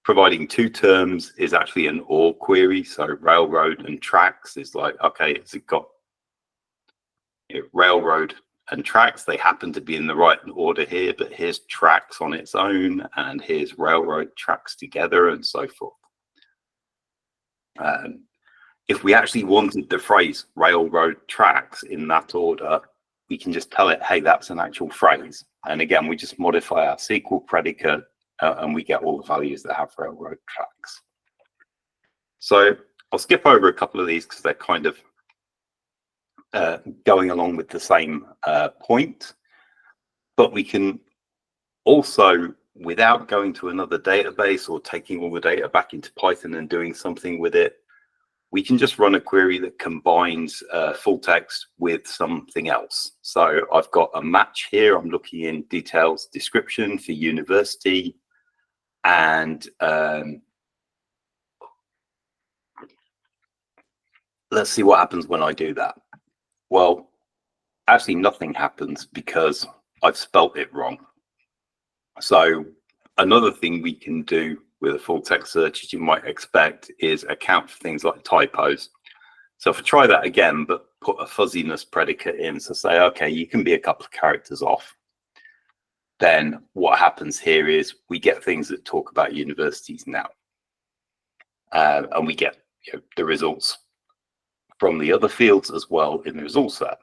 providing two terms is actually an OR query. So railroad and tracks is like, okay, has it got railroad and tracks? They happen to be in the right order here, but here's tracks on its own, and here's railroad tracks together, and so forth. If we actually wanted the phrase railroad tracks in that order, we can just tell it, hey, that's an actual phrase. And again, we just modify our SQL predicate and we get all the values that have railroad tracks. So I'll skip over a couple of these because they're kind of going along with the same point. But we can also, without going to another database or taking all the data back into Python and doing something with it, we can just run a query that combines full text with something else. So I've got a match here. I'm looking in details description for university. And let's see what happens when I do that. Well, actually nothing happens because I've spelt it wrong. So another thing we can do with a full text search, as you might expect, is account for things like typos. So if I try that again, but put a fuzziness predicate in, so say, okay, you can be a couple of characters off. Then what happens here is we get things that talk about universities now. And we get the results from the other fields as well in the results set.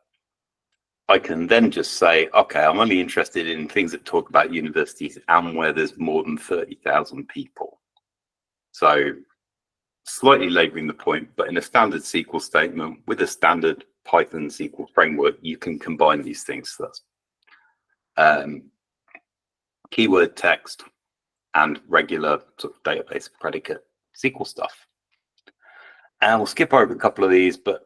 I can then just say, okay, I'm only interested in things that talk about universities and where there's more than 30,000 people. So slightly laboring the point, but in a standard SQL statement with a standard Python SQL framework, you can combine these things. So that's keyword text and regular sort of database predicate SQL stuff. And we'll skip over a couple of these, but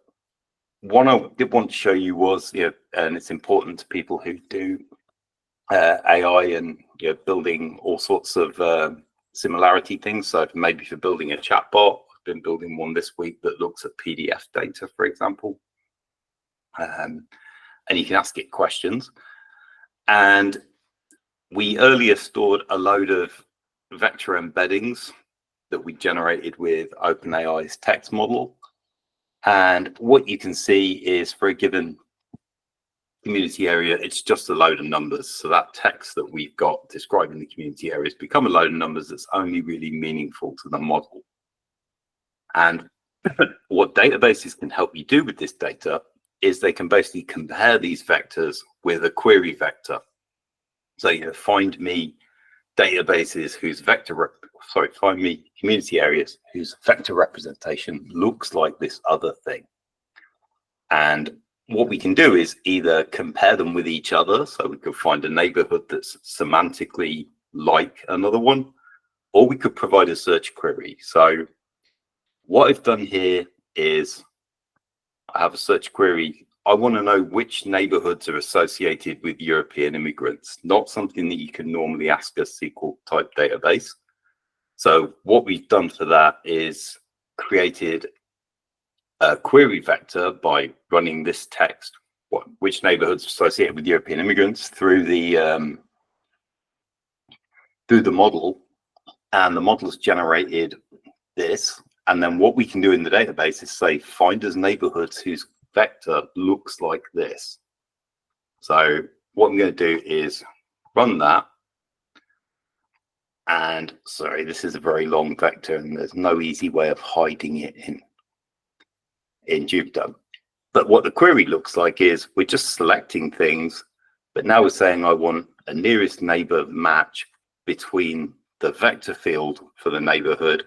one I did want to show you was, and it's important to people who do AI and building all sorts of similarity things. So maybe for building a chatbot, I've been building one this week that looks at PDF data, for example. And you can ask it questions. And we earlier stored a load of vector embeddings that we generated with OpenAI's text model. And what you can see is for a given community area, it's just a load of numbers. So that text that we've got describing the community areas become a load of numbers that's only really meaningful to the model. And what databases can help you do with this data is they can basically compare these vectors with a query vector. So, you know, find me databases whose find me community areas whose vector representation looks like this other thing. And what we can do is either compare them with each other, so we could find a neighborhood that's semantically like another one, or we could provide a search query. So what I've done here is I have a search query. I want to know which neighborhoods are associated with European immigrants, not something that you can normally ask a SQL type database. So what we've done for that is created a query vector by running this text, which neighborhoods associated with European immigrants, through the model, and the model's generated this. And then what we can do in the database is say, find us neighborhoods whose vector looks like this. So what I'm going to do is run that. And sorry, this is a very long vector and there's no easy way of hiding it in Jupyter. But what the query looks like is we're just selecting things, but now we're saying I want a nearest neighbor match between the vector field for the neighborhood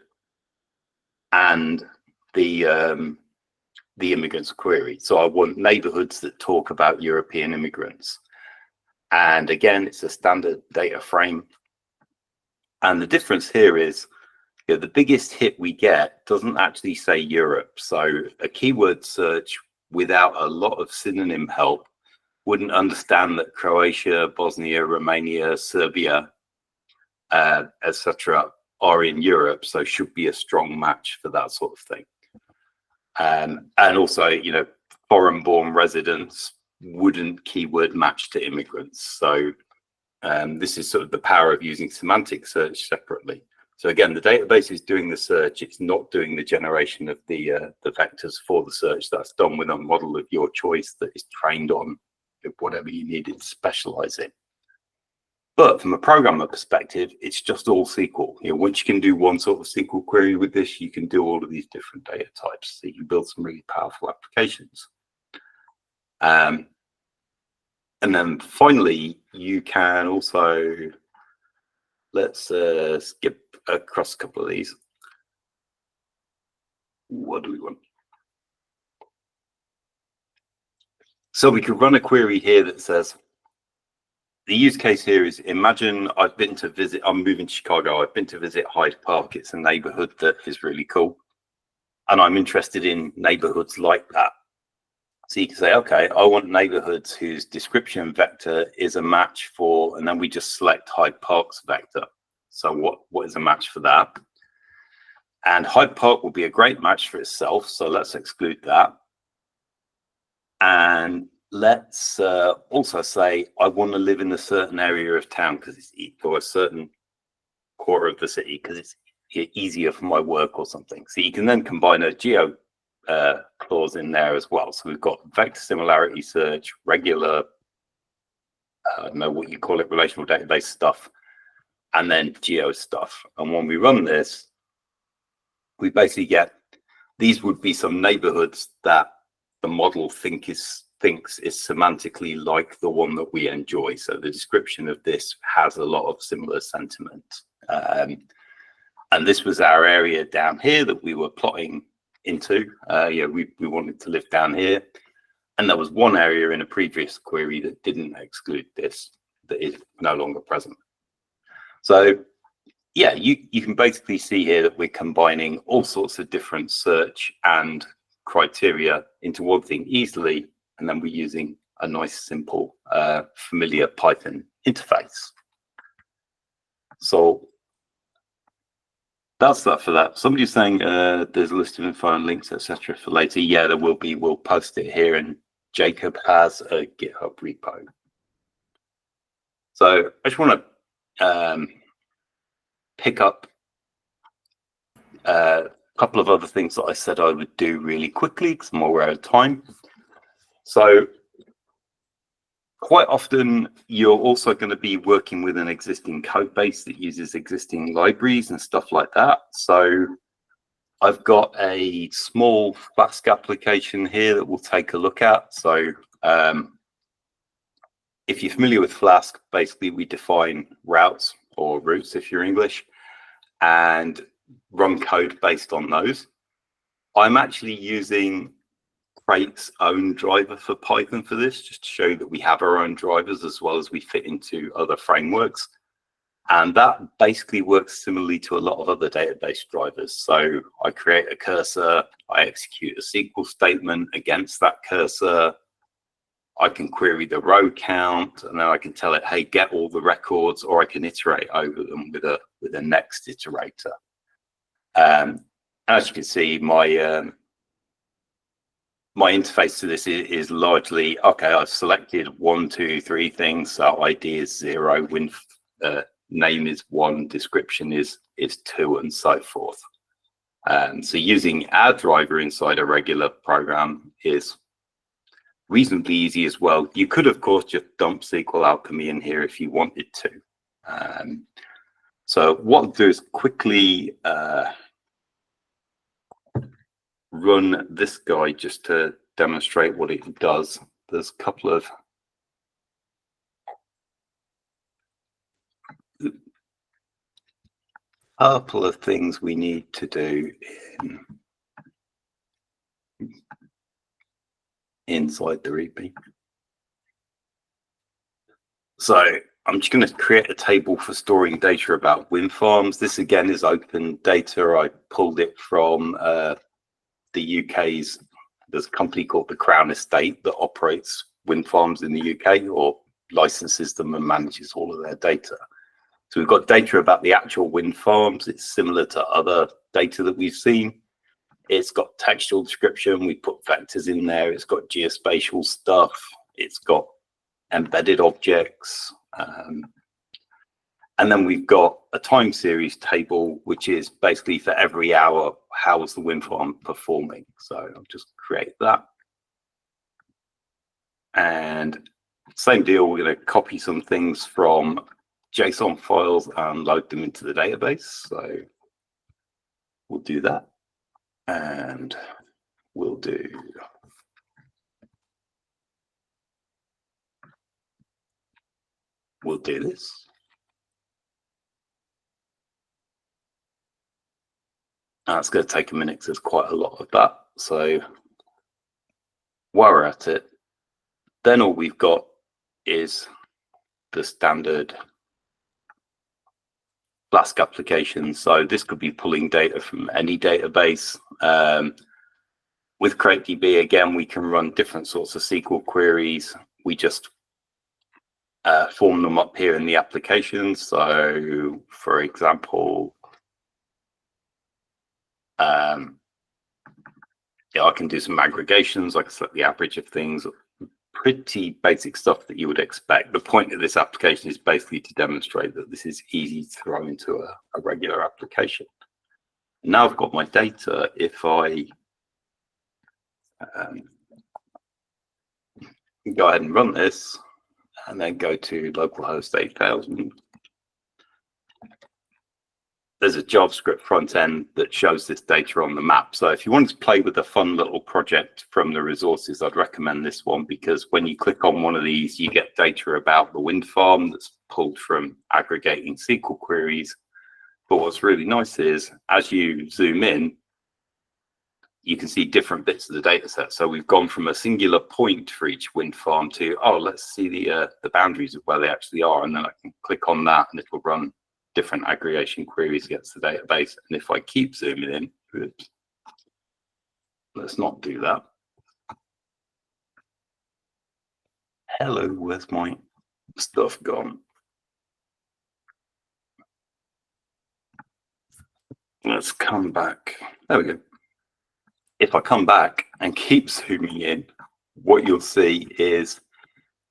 and the immigrants query. So I want neighborhoods that talk about European immigrants. And again, it's a standard data frame. And the difference here is, you know, the biggest hit we get doesn't actually say Europe. So a keyword search without a lot of synonym help wouldn't understand that Croatia, Bosnia, Romania, Serbia, etc. are in Europe, so should be a strong match for that sort of thing. And also, you know, foreign-born residents wouldn't keyword match to immigrants. So this is sort of the power of using semantic search separately. So again, the database is doing the search. It's not doing the generation of the vectors for the search. That's done with a model of your choice that is trained on whatever you needed to specialize in. But from a programmer perspective, it's just all SQL. You know, once you can do one sort of SQL query with this, you can do all of these different data types. So you can build some really powerful applications. And then finally, you can also, let's skip across a couple of these. What do we want? So we could run a query here that says, the use case here is, imagine I've been to visit, I'm moving to Chicago, I've been to visit Hyde Park. It's a neighborhood that is really cool. And I'm interested in neighborhoods like that. So you can say, okay, I want neighborhoods whose description vector is a match for, and then we just select Hyde Park's vector. So what is a match for that? And Hyde Park will be a great match for itself. So let's exclude that. And let's also say I want to live in a certain area of town because it's or a certain quarter of the city because it's easier for my work or something. So you can then combine a geo clause in there as well. So we've got vector similarity search, regular, I don't know what you call it, relational database stuff, and then geo stuff. And when we run this, we basically get, these would be some neighborhoods that the model thinks is semantically like the one that we enjoy. So the description of this has a lot of similar sentiment. And this was our area down here that we were plotting into. Yeah, we wanted to live down here. And there was one area in a previous query that didn't exclude this, that is no longer present. So yeah, you can basically see here that we're combining all sorts of different search and criteria into one thing easily, and then we're using a nice, simple, familiar Python interface. So that's that for that. Somebody's saying there's a list of info and links, etc. for later. Yeah, there will be. We'll post it here, and Jacob has a GitHub repo. So I just want to pick up a couple of other things that I said I would do really quickly because I'm aware of time. So quite often you're also going to be working with an existing code base that uses existing libraries and stuff like that. So I've got a small Flask application here that we'll take a look at. So if you're familiar with Flask, basically we define routes or routes if you're English and run code based on those. I'm actually using Crate's own driver for Python for this, just to show that we have our own drivers as well as we fit into other frameworks. And that basically works similarly to a lot of other database drivers. So I create a cursor, I execute a SQL statement against that cursor. I can query the row count, and then I can tell it, hey, get all the records, or I can iterate over them with a next iterator. As you can see, my interface to this is largely, okay, I've selected 1, 2, 3 things. So ID is 0, name is 1, description is 2, and so forth. So using our driver inside a regular program is reasonably easy as well. You could, of course, just dump SQL Alchemy in here if you wanted to. So what I'll do is quickly run this guy just to demonstrate what it does. There's a couple of things we need to do inside the README. So I'm just going to create a table for storing data about wind farms. This again is open data. I pulled it from the UK's, there's a company called the Crown Estate that operates wind farms in the UK or licenses them and manages all of their data. So we've got data about the actual wind farms. It's similar to other data that we've seen. It's got textual description. We put vectors in there. It's got geospatial stuff. It's got embedded objects. And then we've got a time series table, which is basically for every hour, how is the wind farm performing? So I'll just create that. And same deal, we're going to copy some things from JSON files and load them into the database. So we'll do that. And we'll do this. It's going to take a minute because there's quite a lot of that. So while we're at it, then all we've got is the standard Flask application. So this could be pulling data from any database. With CrateDB, again, we can run different sorts of SQL queries. We just form them up here in the application. So, for example, I can do some aggregations. I can set the average of things. Pretty basic stuff that you would expect. The point of this application is basically to demonstrate that this is easy to throw into a regular application. Now I've got my data. If I go ahead and run this and then go to localhost 8000, there's a JavaScript front end that shows this data on the map. So if you wanted to play with a fun little project from the resources, I'd recommend this one, because when you click on one of these, you get data about the wind farm that's pulled from aggregating SQL queries. But what's really nice is, as you zoom in, you can see different bits of the data set. So we've gone from a singular point for each wind farm to, oh, let's see the boundaries of where they actually are. And then I can click on that and it will run different aggregation queries against the database. And if I keep zooming in, oops, let's not do that. Hello, where's my stuff gone? Let's come back. There we go. If I come back and keep zooming in, what you'll see is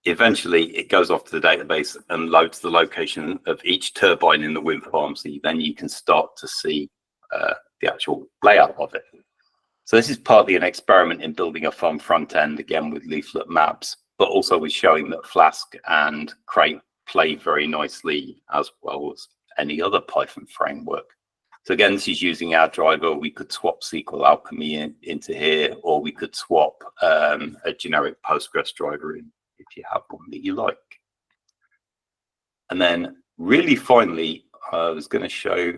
eventually it goes off to the database and loads the location of each turbine in the wind farm. So then you can start to see the actual layout of it. So this is partly an experiment in building a fun front end, again with leaflet maps, but also with showing that Flask and Crate play very nicely as well as any other Python framework. So again, this is using our driver. We could swap SQL Alchemy into here, or we could swap a generic Postgres driver in if you have one that you like. And then really finally, I was going to show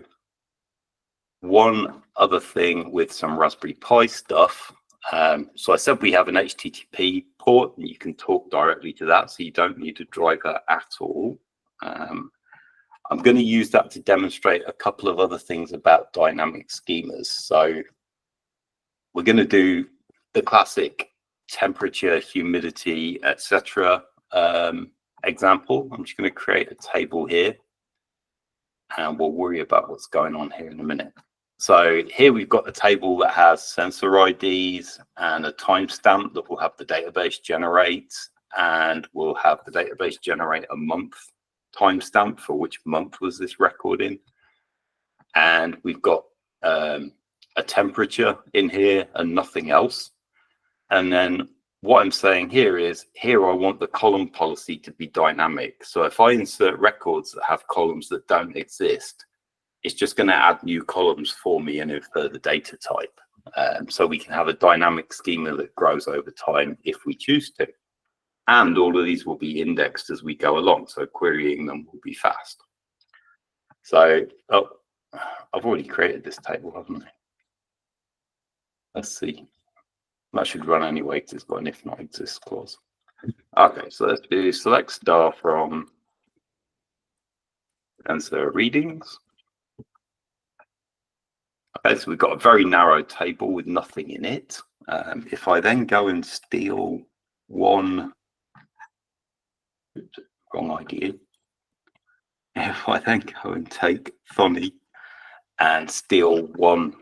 one other thing with some Raspberry Pi stuff. So I said we have an HTTP port, and you can talk directly to that, so you don't need a driver at all. I'm going to use that to demonstrate a couple of other things about dynamic schemas. So we're going to do the classic temperature, humidity, etc. example. I'm just going to create a table here, and we'll worry about what's going on here in a minute. So here we've got a table that has sensor IDs and a timestamp that will have the database generate, and we'll have the database generate a month timestamp for which month was this record in. And we've got a temperature in here and nothing else. And then what I'm saying here is, here I want the column policy to be dynamic. So if I insert records that have columns that don't exist, it's just going to add new columns for me and infer the data type. So we can have a dynamic schema that grows over time if we choose to. And all of these will be indexed as we go along, so querying them will be fast. So, oh, I've already created this table, haven't I? Let's see. That should run anyway because it's got an if not exists clause. Okay, so let's do select star from answer readings. Okay, so we've got a very narrow table with nothing in it. If I then go and steal one, oops, wrong idea. If I then go and take funny and steal one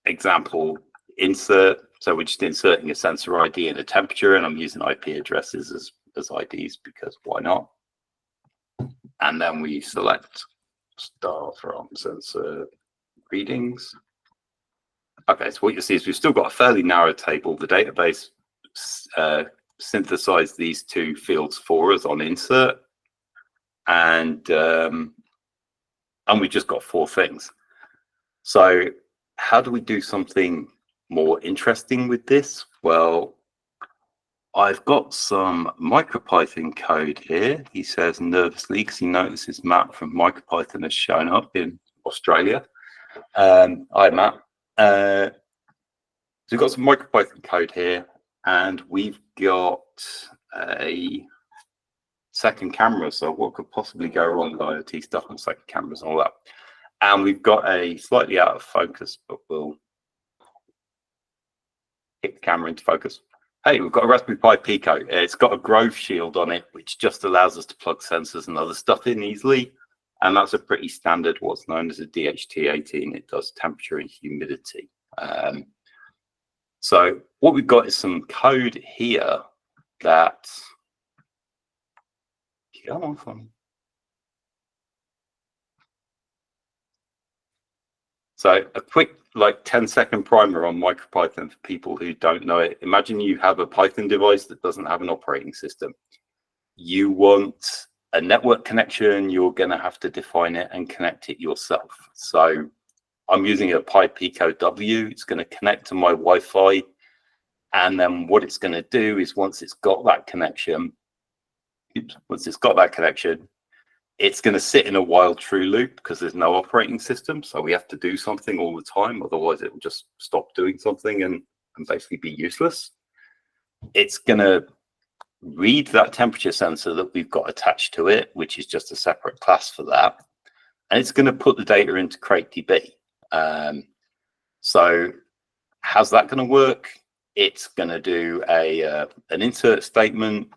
example insert, so we're just inserting a sensor ID and a temperature, and I'm using IP addresses as IDs because why not? And then we select star from sensor readings. Okay, so what you see is we've still got a fairly narrow table. The database synthesized these two fields for us on insert, and we've just got 4 things. So how do we do something more interesting with this? Well, I've got some MicroPython code here. He says nervously because he notices Matt from MicroPython has shown up in Australia. Hi, Matt. So we've got some MicroPython code here, and we've got a second camera. So what could possibly go wrong with IoT stuff on second cameras and all that? And we've got a slightly out of focus, but we'll hit the camera into focus. Hey, we've got a Raspberry Pi Pico. It's got a Grove shield on it, which just allows us to plug sensors and other stuff in easily. And that's a pretty standard, what's known as a DHT18. It does temperature and humidity. So what we've got is some code here that, come on for me. So a quick, like 10-second primer on MicroPython for people who don't know it. Imagine you have a Python device that doesn't have an operating system. You want a network connection, you're going to have to define it and connect it yourself. So I'm using a Pi Pico W. It's going to connect to my Wi-Fi. And then what it's going to do is once it's got that connection, it's going to sit in a while true loop because there's no operating system. So we have to do something all the time. Otherwise, it will just stop doing something and basically be useless. It's going to read that temperature sensor that we've got attached to it, which is just a separate class for that. And it's going to put the data into CrateDB. So how's that going to work? It's going to do an insert statement.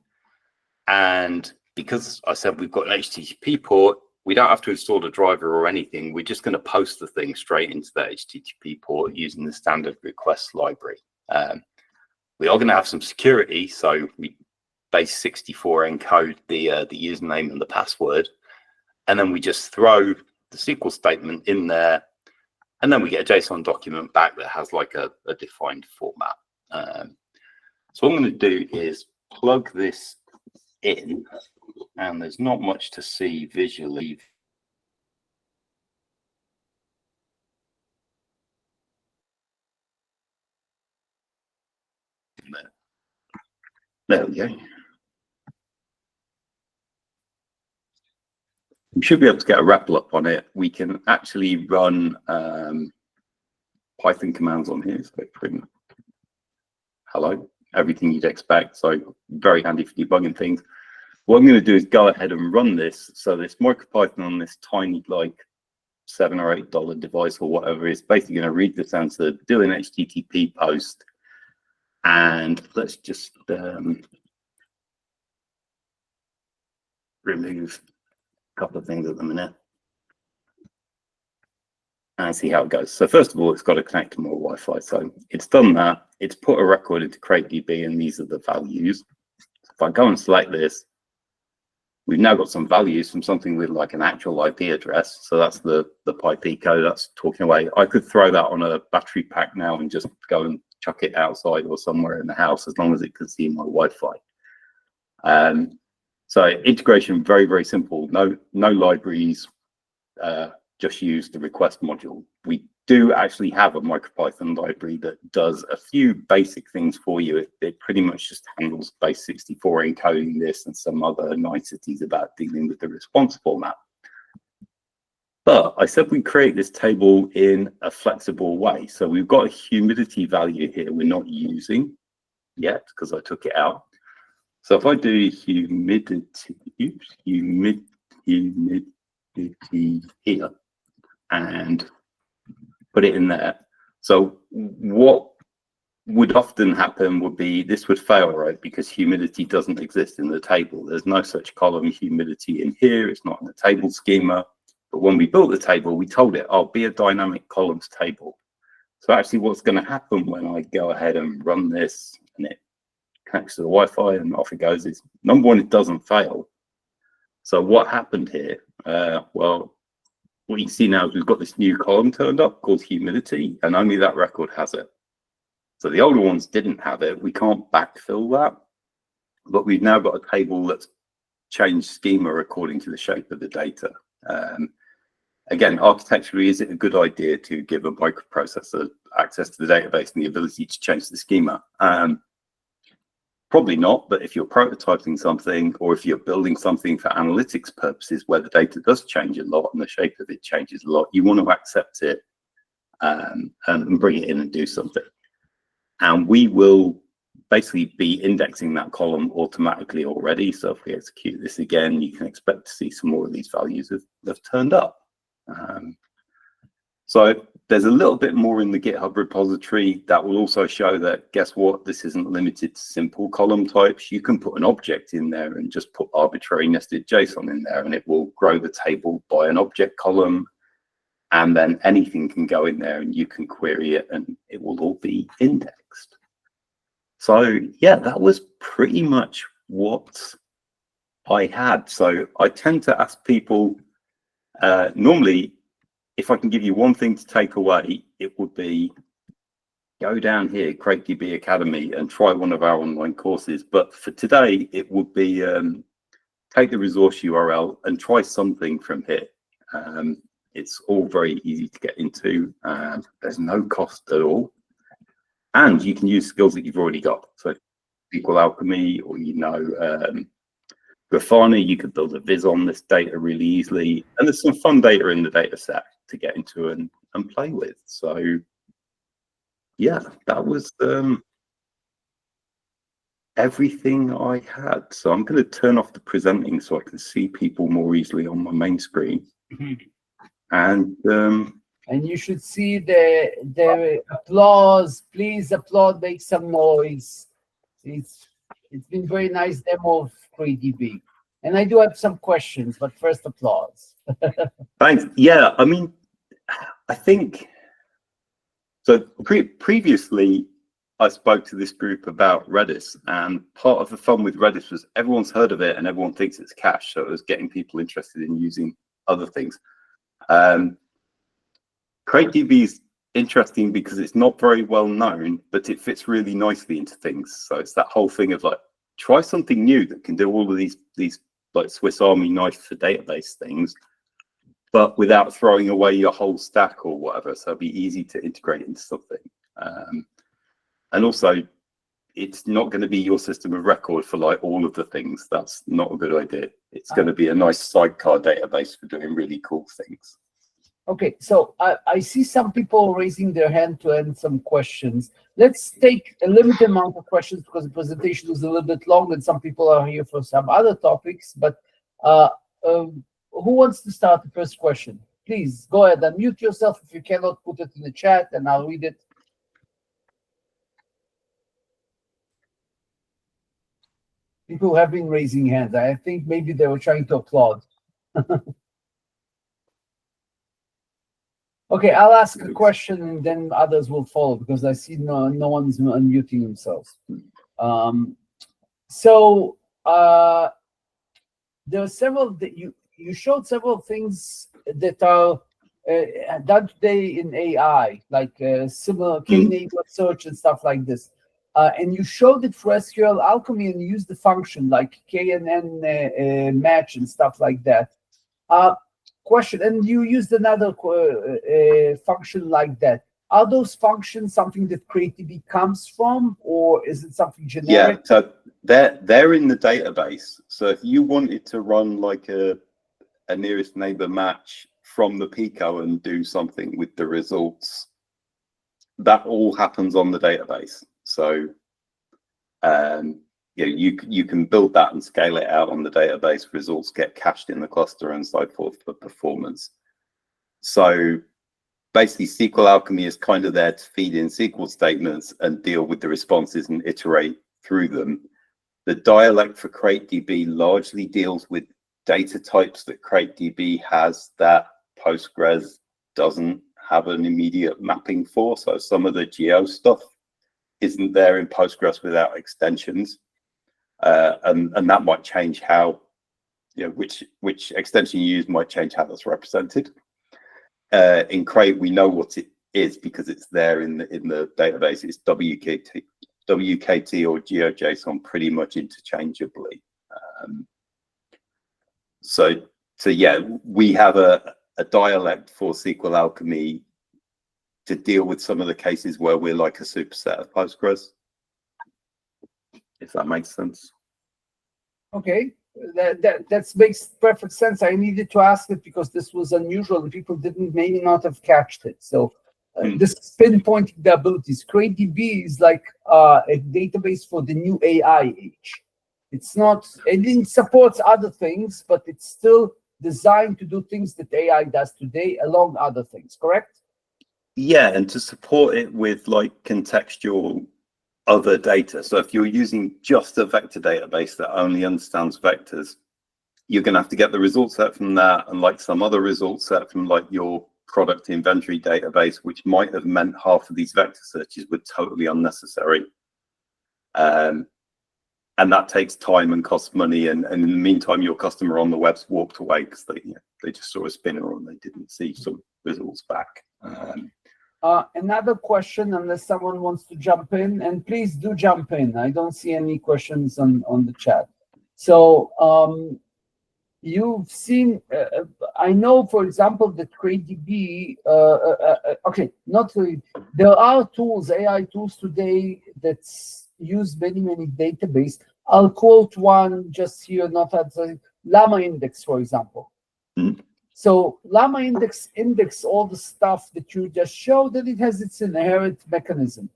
And because I said we've got an HTTP port, we don't have to install a driver or anything. We're just going to post the thing straight into the HTTP port using the standard request library. We are going to have some security. So we base64 encode the username and the password, and then we just throw the SQL statement in there, and then we get a JSON document back that has like a defined format. So what I'm going to do is plug this in, and there's not much to see visually. There we go. We should be able to get a REPL up on it. We can actually run Python commands on here. So print hello, everything you'd expect. So very handy for debugging things. What I'm going to do is go ahead and run this. So this MicroPython on this tiny, like $7 or $8 device or whatever is basically going to read this answer, do an HTTP post, and let's just remove a couple of things at the minute and see how it goes. So first of all, it's got to connect to more Wi-Fi. So it's done that. It's put a record into CrateDB, and these are the values. If I go and select this, we've now got some values from something with like an actual IP address. So that's the PIP code that's talking away. I could throw that on a battery pack now and just go and chuck it outside or somewhere in the house as long as it can see my Wi-Fi. So integration, very, very simple. No libraries, just use the request module. We do actually have a MicroPython library that does a few basic things for you. It pretty much just handles base64 encoding this and some other niceties about dealing with the response format. But I said we create this table in a flexible way. So we've got a humidity value here we're not using yet because I took it out. So if I do humidity here and put it in there. So what would often happen would be this would fail, right? Because humidity doesn't exist in the table. There's no such column humidity in here. It's not in the table schema. But when we built the table, we told it, "I'll be a dynamic columns table." So actually what's going to happen when I go ahead and run this and it connects to the Wi-Fi and off it goes is, number one, it doesn't fail. So what happened here? Well, what you see now is we've got this new column turned up called humidity, and only that record has it. So the older ones didn't have it. We can't backfill that, but we've now got a table that's changed schema according to the shape of the data. Again, architecturally, is it a good idea to give a microprocessor access to the database and the ability to change the schema? Probably not, but if you're prototyping something or if you're building something for analytics purposes where the data does change a lot and the shape of it changes a lot, you want to accept it and bring it in and do something. And we will basically be indexing that column automatically already. So if we execute this again, you can expect to see some more of these values have turned up. So there's a little bit more in the GitHub repository that will also show that, guess what, this isn't limited to simple column types. You can put an object in there and just put arbitrary nested JSON in there, and it will grow the table by an object column. And then anything can go in there and you can query it and it will all be indexed. So yeah, that was pretty much what I had. So I tend to ask people, normally, if I can give you one thing to take away, it would be go down here, CrateDB Academy, and try one of our online courses. But for today, it would be take the resource URL and try something from here. It's all very easy to get into. There's no cost at all. And you can use skills that you've already got. So SQL Alchemy, or Grafana, you could build a viz on this data really easily. And there's some fun data in the data set to get into and play with. So yeah, that was everything I had. So I'm going to turn off the presenting so I can see people more easily on my main screen. And you should see the applause. Please applaud, make some noise. It's been very nice demo of CrateDB. And I do have some questions, but first applause. Thanks. Yeah, I mean, I think so. Previously, I spoke to this group about Redis, and part of the fun with Redis was everyone's heard of it and everyone thinks it's cache, so it was getting people interested in using other things. CrateDB is interesting because it's not very well known, but it fits really nicely into things. So it's that whole thing of like, try something new that can do all of these like Swiss Army knife for database things, but without throwing away your whole stack or whatever. So it'd be easy to integrate into something. And also, it's not going to be your system of record for like all of the things. That's not a good idea. It's going to be a nice sidecar database for doing really cool things. Okay, so I see some people raising their hand to ask some questions. Let's take a limited amount of questions because the presentation was a little bit long and some people are here for some other topics. But who wants to start the first question? Please go ahead, unmute yourself. If you cannot, put it in the chat and I'll read it. People have been raising hands. I think maybe they were trying to applaud. Okay, I'll ask a question and then others will follow because I see no one's unmuting themselves. There are several that you showed several things that are done today in AI, like similar K-neighbor search and stuff like this. And you showed it for SQL Alchemy and you used the function like KNN match and stuff like that. Question, and you used another function like that. Are those functions something that CrateDB comes from, or is it something generic? Yeah, so they're in the database. So if you wanted to run like a nearest neighbor match from the Pico and do something with the results, that all happens on the database. So you can build that and scale it out on the database. Results get cached in the cluster and so forth for performance. So basically, SQL Alchemy is kind of there to feed in SQL statements and deal with the responses and iterate through them. The dialect for CrateDB largely deals with data types that CrateDB has that Postgres doesn't have an immediate mapping for. So some of the geo stuff isn't there in Postgres without extensions. And that might change how, which extension you use might change how that's represented. In Crate, we know what it is because it's there in the database. It's WKT or GeoJSON pretty much interchangeably. So yeah, we have a dialect for SQL Alchemy to deal with some of the cases where we're like a superset of Postgres, if that makes sense. Okay, that makes perfect sense. I needed to ask it because this was unusual and people maybe not have catched it. So this pinpointing the abilities. CrateDB is like a database for the new AI age. It's not, it supports other things, but it's still designed to do things that AI does today along other things, correct? Yeah, and to support it with like contextual other data. So if you're using just a vector database that only understands vectors, you're going to have to get the result set from that and like some other result set from like your product inventory database, which might have meant half of these vector searches were totally unnecessary. And that takes time and costs money. And in the meantime, your customer on the web's walked away because they just saw a spinner and they didn't see some results back. Another question, unless someone wants to jump in, and please do jump in. I don't see any questions on the chat. So you've seen, I know, for example, that CrateDB, okay, not really. There are tools, AI tools today that use many databases. I'll quote one just here, not as a Llama Index, for example. So Llama Index all the stuff that you just showed, that it has its inherent mechanism.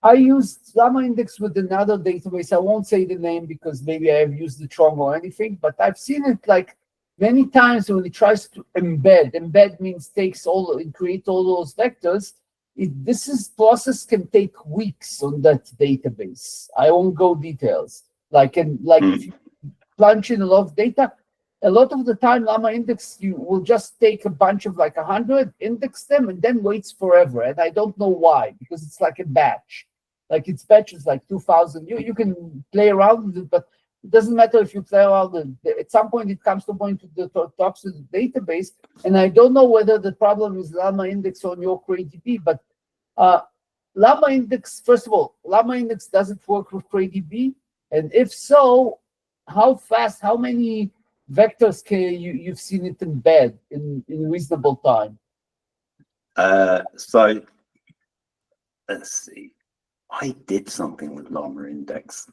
I used Llama Index with another database. I won't say the name because maybe I have used it wrong or anything, but I've seen it like many times when it tries to embed. Embed means takes all and create all those vectors. This process can take weeks on that database. I won't go details. If you plunge in a lot of data, a lot of the time, Llama Index, you will just take a bunch of like 100, index them, and then waits forever. And I don't know why, because it's like a batch. like it's batches like 2000. You can play around with it, but it doesn't matter if you play around with it. At some point it comes to a point that talks to the database, and I don't know whether the problem is Llama index on your CrateDB, but Llama index, first of all, Llama index doesn't work with CrateDB, and if so, how fast, how many vectors can you've seen it embed in reasonable time? So let's see. I did something with Llama index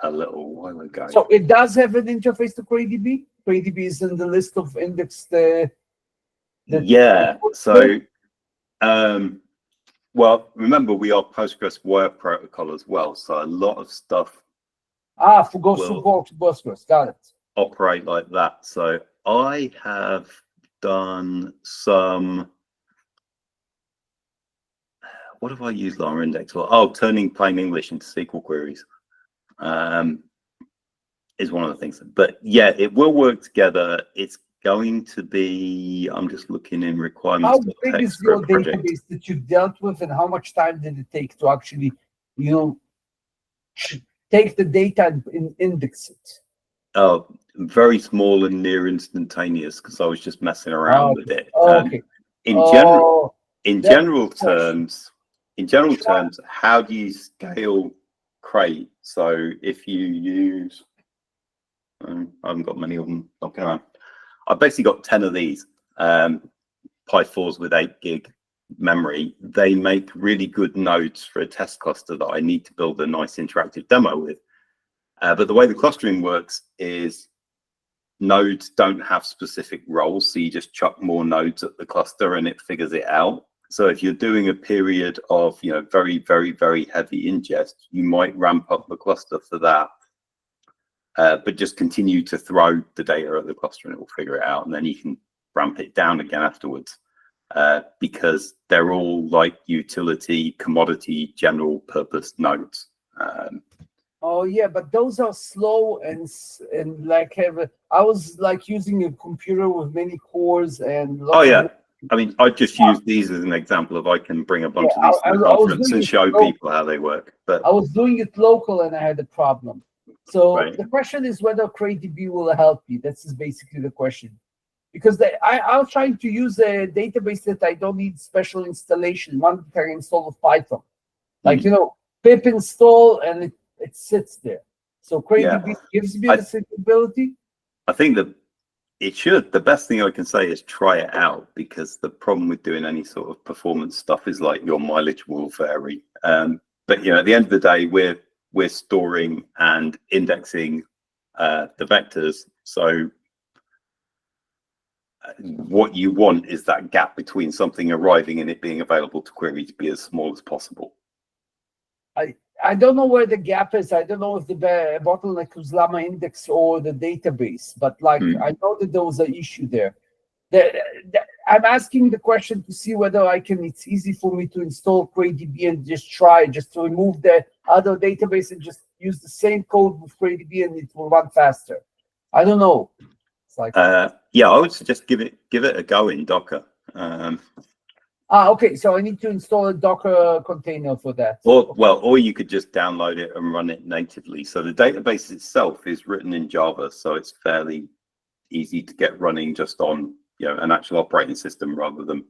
a little while ago. So it does have an interface to CrateDB. CrateDB is in the list of indexed. Yeah. So, well, remember we are Postgres wire protocol as well, so a lot of stuff. For Postgres, got it. Operate like that. So I have done some. What have I used Llama index for? Oh, turning plain English into SQL queries is one of the things. But yeah, it will work together. It's going to be. I'm just looking in requirements. How big is your database that you dealt with, and how much time did it take to actually, take the data and index it? Oh, very small and near instantaneous because I was just messing around with it. Okay. In general terms, how do you scale Crate? So if you use, I haven't got many of them knocking around. I've basically got 10 of these Pi4s with 8 gig memory. They make really good nodes for a test cluster that I need to build a nice interactive demo with. But the way the clustering works is nodes don't have specific roles, so you just chuck more nodes at the cluster and it figures it out. So if you're doing a period of very, very, very heavy ingest, you might ramp up the cluster for that, but just continue to throw the data at the cluster and it will figure it out, and then you can ramp it down again afterwards, because they're all like utility, commodity, general purpose nodes. Oh yeah, but those are slow and like I was like using a computer with many cores and lots of. I mean, I just use these as an example of I can bring a bunch of these to the conference and show people how they work. But I was doing it local and I had a problem. So the question is whether CrateDB will help you. That's basically the question. Because I was trying to use a database that I don't need special installation, one that I can install with Python. Like, pip install and it sits there. So CrateDB gives me the same ability. I think that it should. The best thing I can say is try it out, because the problem with doing any sort of performance stuff is like your mileage will vary. But at the end of the day, we're storing and indexing the vectors. So what you want is that gap between something arriving and it being available to query to be as small as possible. I don't know where the gap is. I don't know if the bottleneck was Llama index or the database, but like I know that there was an issue there. I'm asking the question to see whether it's easy for me to install CrateDB and just to remove the other database and just use the same code with CrateDB and it will run faster. I don't know. It's like I would suggest give it a go in Docker. Okay, so I need to install a Docker container for that. Or you could just download it and run it natively. So the database itself is written in Java, so it's fairly easy to get running just on an actual operating system rather than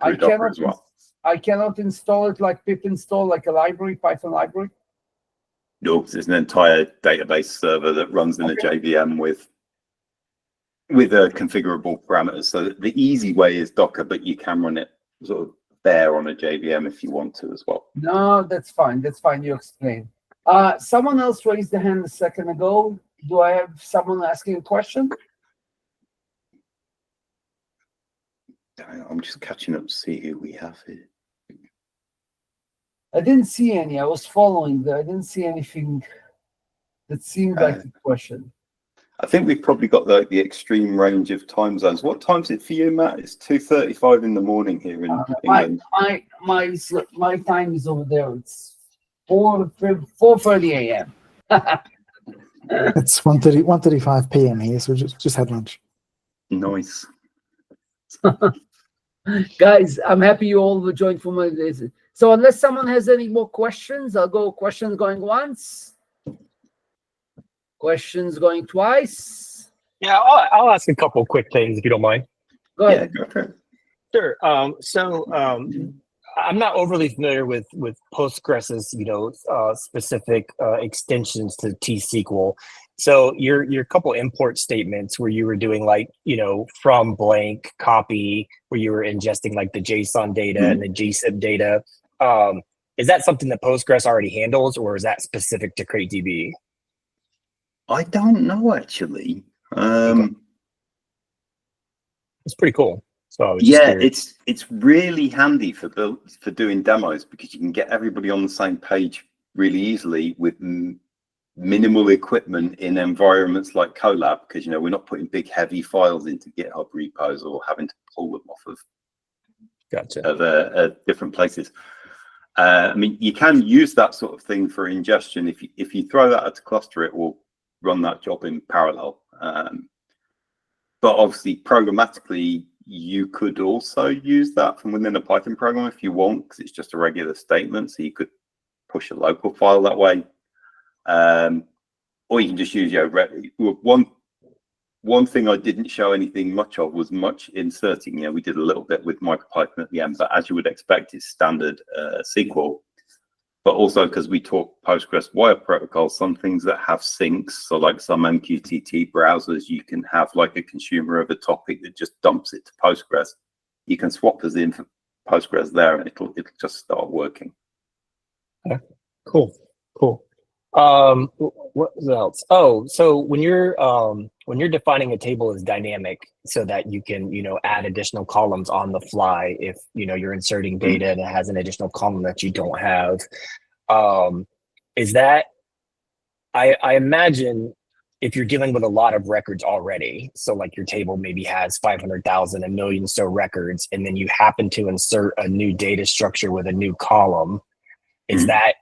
through Docker as well. I cannot install it like pip install, like a library, Python library. No, there's an entire database server that runs in a JVM with configurable parameters. So the easy way is Docker, but you can run it sort of there on a JVM if you want to as well. No, that's fine. That's fine. You explain. Someone else raised the hand a second ago. Do I have someone asking a question? I'm just catching up to see who we have here. I didn't see any. I was following. I didn't see anything that seemed like a question. I think we've probably got the extreme range of time zones. What time is it for you, Matt? It's 2:35 in the morning here in England. My time is over there. It's 4:30 a.m. It's 1:35 p.m. here, so just had lunch. Nice. Guys, I'm happy you all joined for my So unless someone has any more questions, I'll go questions going once, questions going twice. Yeah, I'll ask a couple quick things if you don't mind. Go Yeah, ahead. go for it. Sure. I'm not overly familiar with Postgres's, specific extensions to T-SQL. So your couple import statements where you were doing like, from blank copy, where you were ingesting like the JSON data and the GZIP data. Is that something that Postgres already handles, or is that specific to CrateDB? I don't know actually. Okay. It's pretty cool. So I was just Yeah, curious. it's really handy for doing demos because you can get everybody on the same page really easily with minimal equipment in environments like Colab, because we're not putting big heavy files into GitHub repos or having to pull them off of different places. I mean, you can use that sort of thing for ingestion. If you throw that at a cluster, it will run that job in parallel. But obviously, programmatically, you could also use that from within a Python program if you want, because it's just a regular statement. So you could push a local file that way. Or you can just use one thing I didn't show anything much of was much inserting. We did a little bit with MicroPython at the end, but as you would expect, it's standard SQL. But also because we talk Postgres wire protocol, some things that have syncs, so like some MQTT browsers, you can have like a consumer of a topic that just dumps it to Postgres. You can swap us in for Postgres there, and it'll just start working. Okay. Cool. What else? Oh, so when you're defining a table as dynamic, so that you can add additional columns on the fly if you're inserting data and it has an additional column that you don't have, is that I imagine if you're dealing with a lot of records already, so like your table maybe has 500,000, a million so records, and then you happen to insert a new data structure with a new column, is that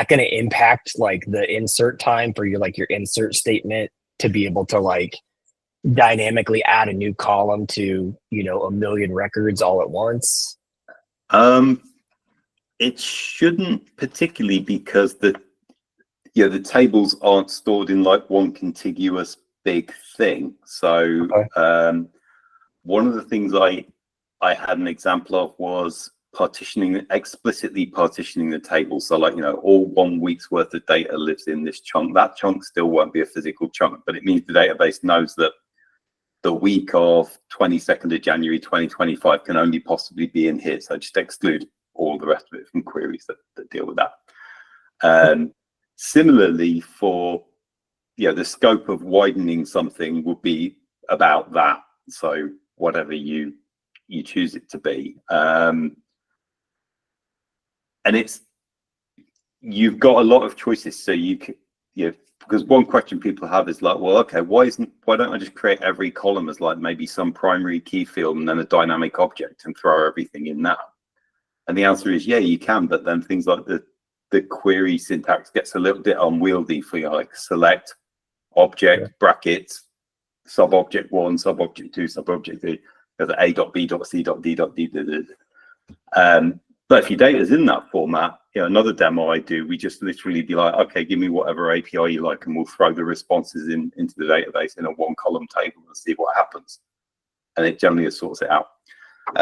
going to impact like the insert time for your insert statement to be able to like dynamically add a new column to a million records all at once? It shouldn't particularly, because the tables aren't stored in like one contiguous big thing. So one of the things I had an example of was explicitly partitioning the table. So like, all 1 week's worth of data lives in this chunk. That chunk still won't be a physical chunk, but it means the database knows that the week of 22nd of January 2025 can only possibly be in here. So just exclude all the rest of it from queries that deal with that. Similarly, for the scope of widening something would be about that. So whatever you choose it to be. And you've got a lot of choices. So because one question people have is like, well, okay, why don't I just create every column as like maybe some primary key field and then a dynamic object and throw everything in that? And the answer is, yeah, you can, but then things like the query syntax gets a little bit unwieldy for like select object brackets sub-object 1, sub-object 2, sub-object 3, there's a dot b dot c dot d dot d. But if your data is in that format, another demo I do, we just literally be like, okay, give me whatever API you like, and we'll throw the responses into the database in a 1-column table and see what happens. And it generally sorts it out.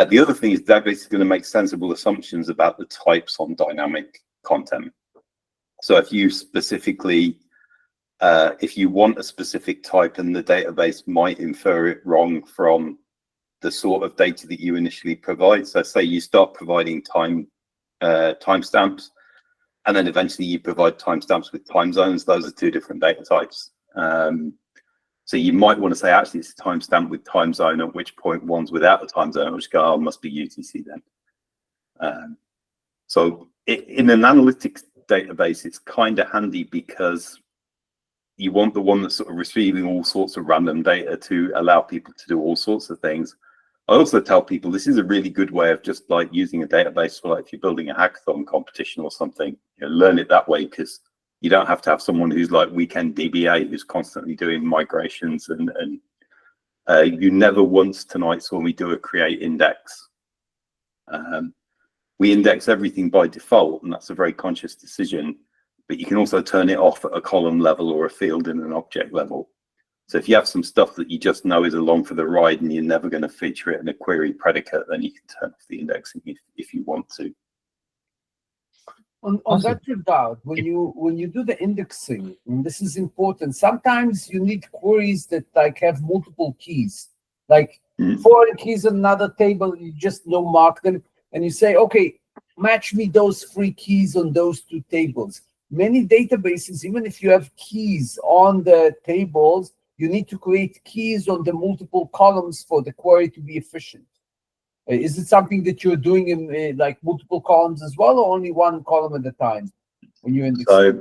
The other thing is database is going to make sensible assumptions about the types on dynamic content. So if you specifically, if you want a specific type, and the database might infer it wrong from the sort of data that you initially provide. So say you start providing timestamps, and then eventually you provide timestamps with time zones. Those are 2 different data types. So you might want to say, actually, it's a timestamp with time zone, at which point one's without a time zone, which go, oh, must be UTC then. So in an analytics database, it's kind of handy because you want the one that's sort of receiving all sorts of random data to allow people to do all sorts of things. I also tell people this is a really good way of just like using a database for like if you're building a hackathon competition or something, learn it that way, because you don't have to have someone who's like weekend DBA who's constantly doing migrations and you never once tonight saw me do a create index. we index everything by default, and that's a very conscious decision. But you can also turn it off at a column level or a field in an object level. So if you have some stuff that you just know is along for the ride and you're never going to feature it in a query predicate, then you can turn off the indexing if you want to. On that regard, when you do the indexing, and this is important, sometimes you need queries that like have multiple keys, like foreign keys on another table. You just mark them, and you say, okay, match me those 3 keys on those 2 tables. Many databases, even if you have keys on the tables, you need to create keys on the multiple columns for the query to be efficient. Is it something that you're doing in like multiple columns as well, or only one column at a time when you index? So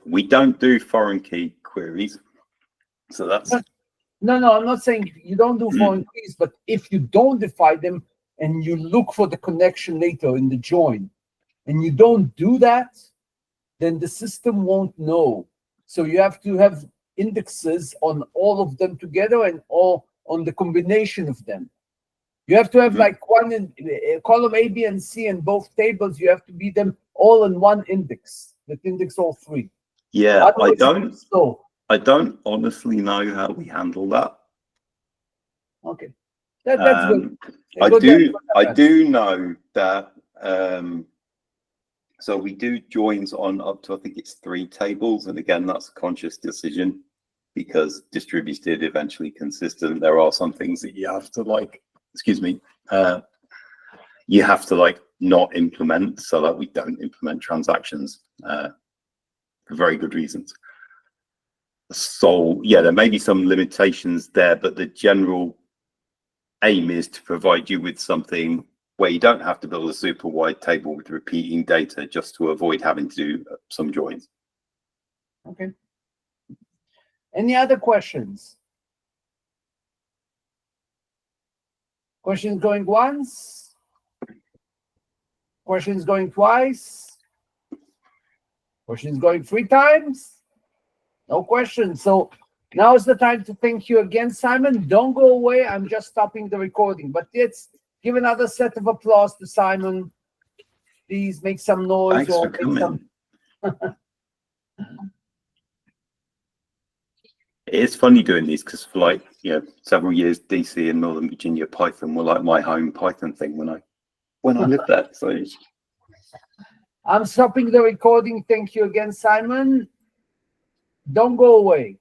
we don't do foreign key queries. So that's no, I'm not saying you don't do foreign keys, but if you don't define them and you look for the connection later in the join, and you don't do that, then the system won't know. So you have to have indexes on all of them together and all on the combination of them. You have to have like one in column A, B, and C in both tables. You have to be them all in one index that index all 3. Yeah, otherwise I don't honestly know how we handle that. Okay, that's good. I do know that. So we do joins on up to, I think it's 3 tables, and again, that's a conscious decision because distributed, eventually consistent. There are some things that you have to like. Excuse me. You have to like not implement, so that we don't implement transactions for very good reasons. So yeah, there may be some limitations there, but the general aim is to provide you with something where you don't have to build a super wide table with repeating data just to avoid having to do some joins. Okay. Any other questions? Questions going once? Questions going twice? Questions going 3 times? No questions. So now is the time to thank you again, Simon. Don't go away. I'm just stopping the recording. But let's give another set of applause to Simon. Please make some noise. Thanks for coming. It's funny doing these because for like several years, DC and Northern Virginia Python were like my home Python thing when I lived there. So I'm stopping the recording. Thank you again, Simon. Don't go away.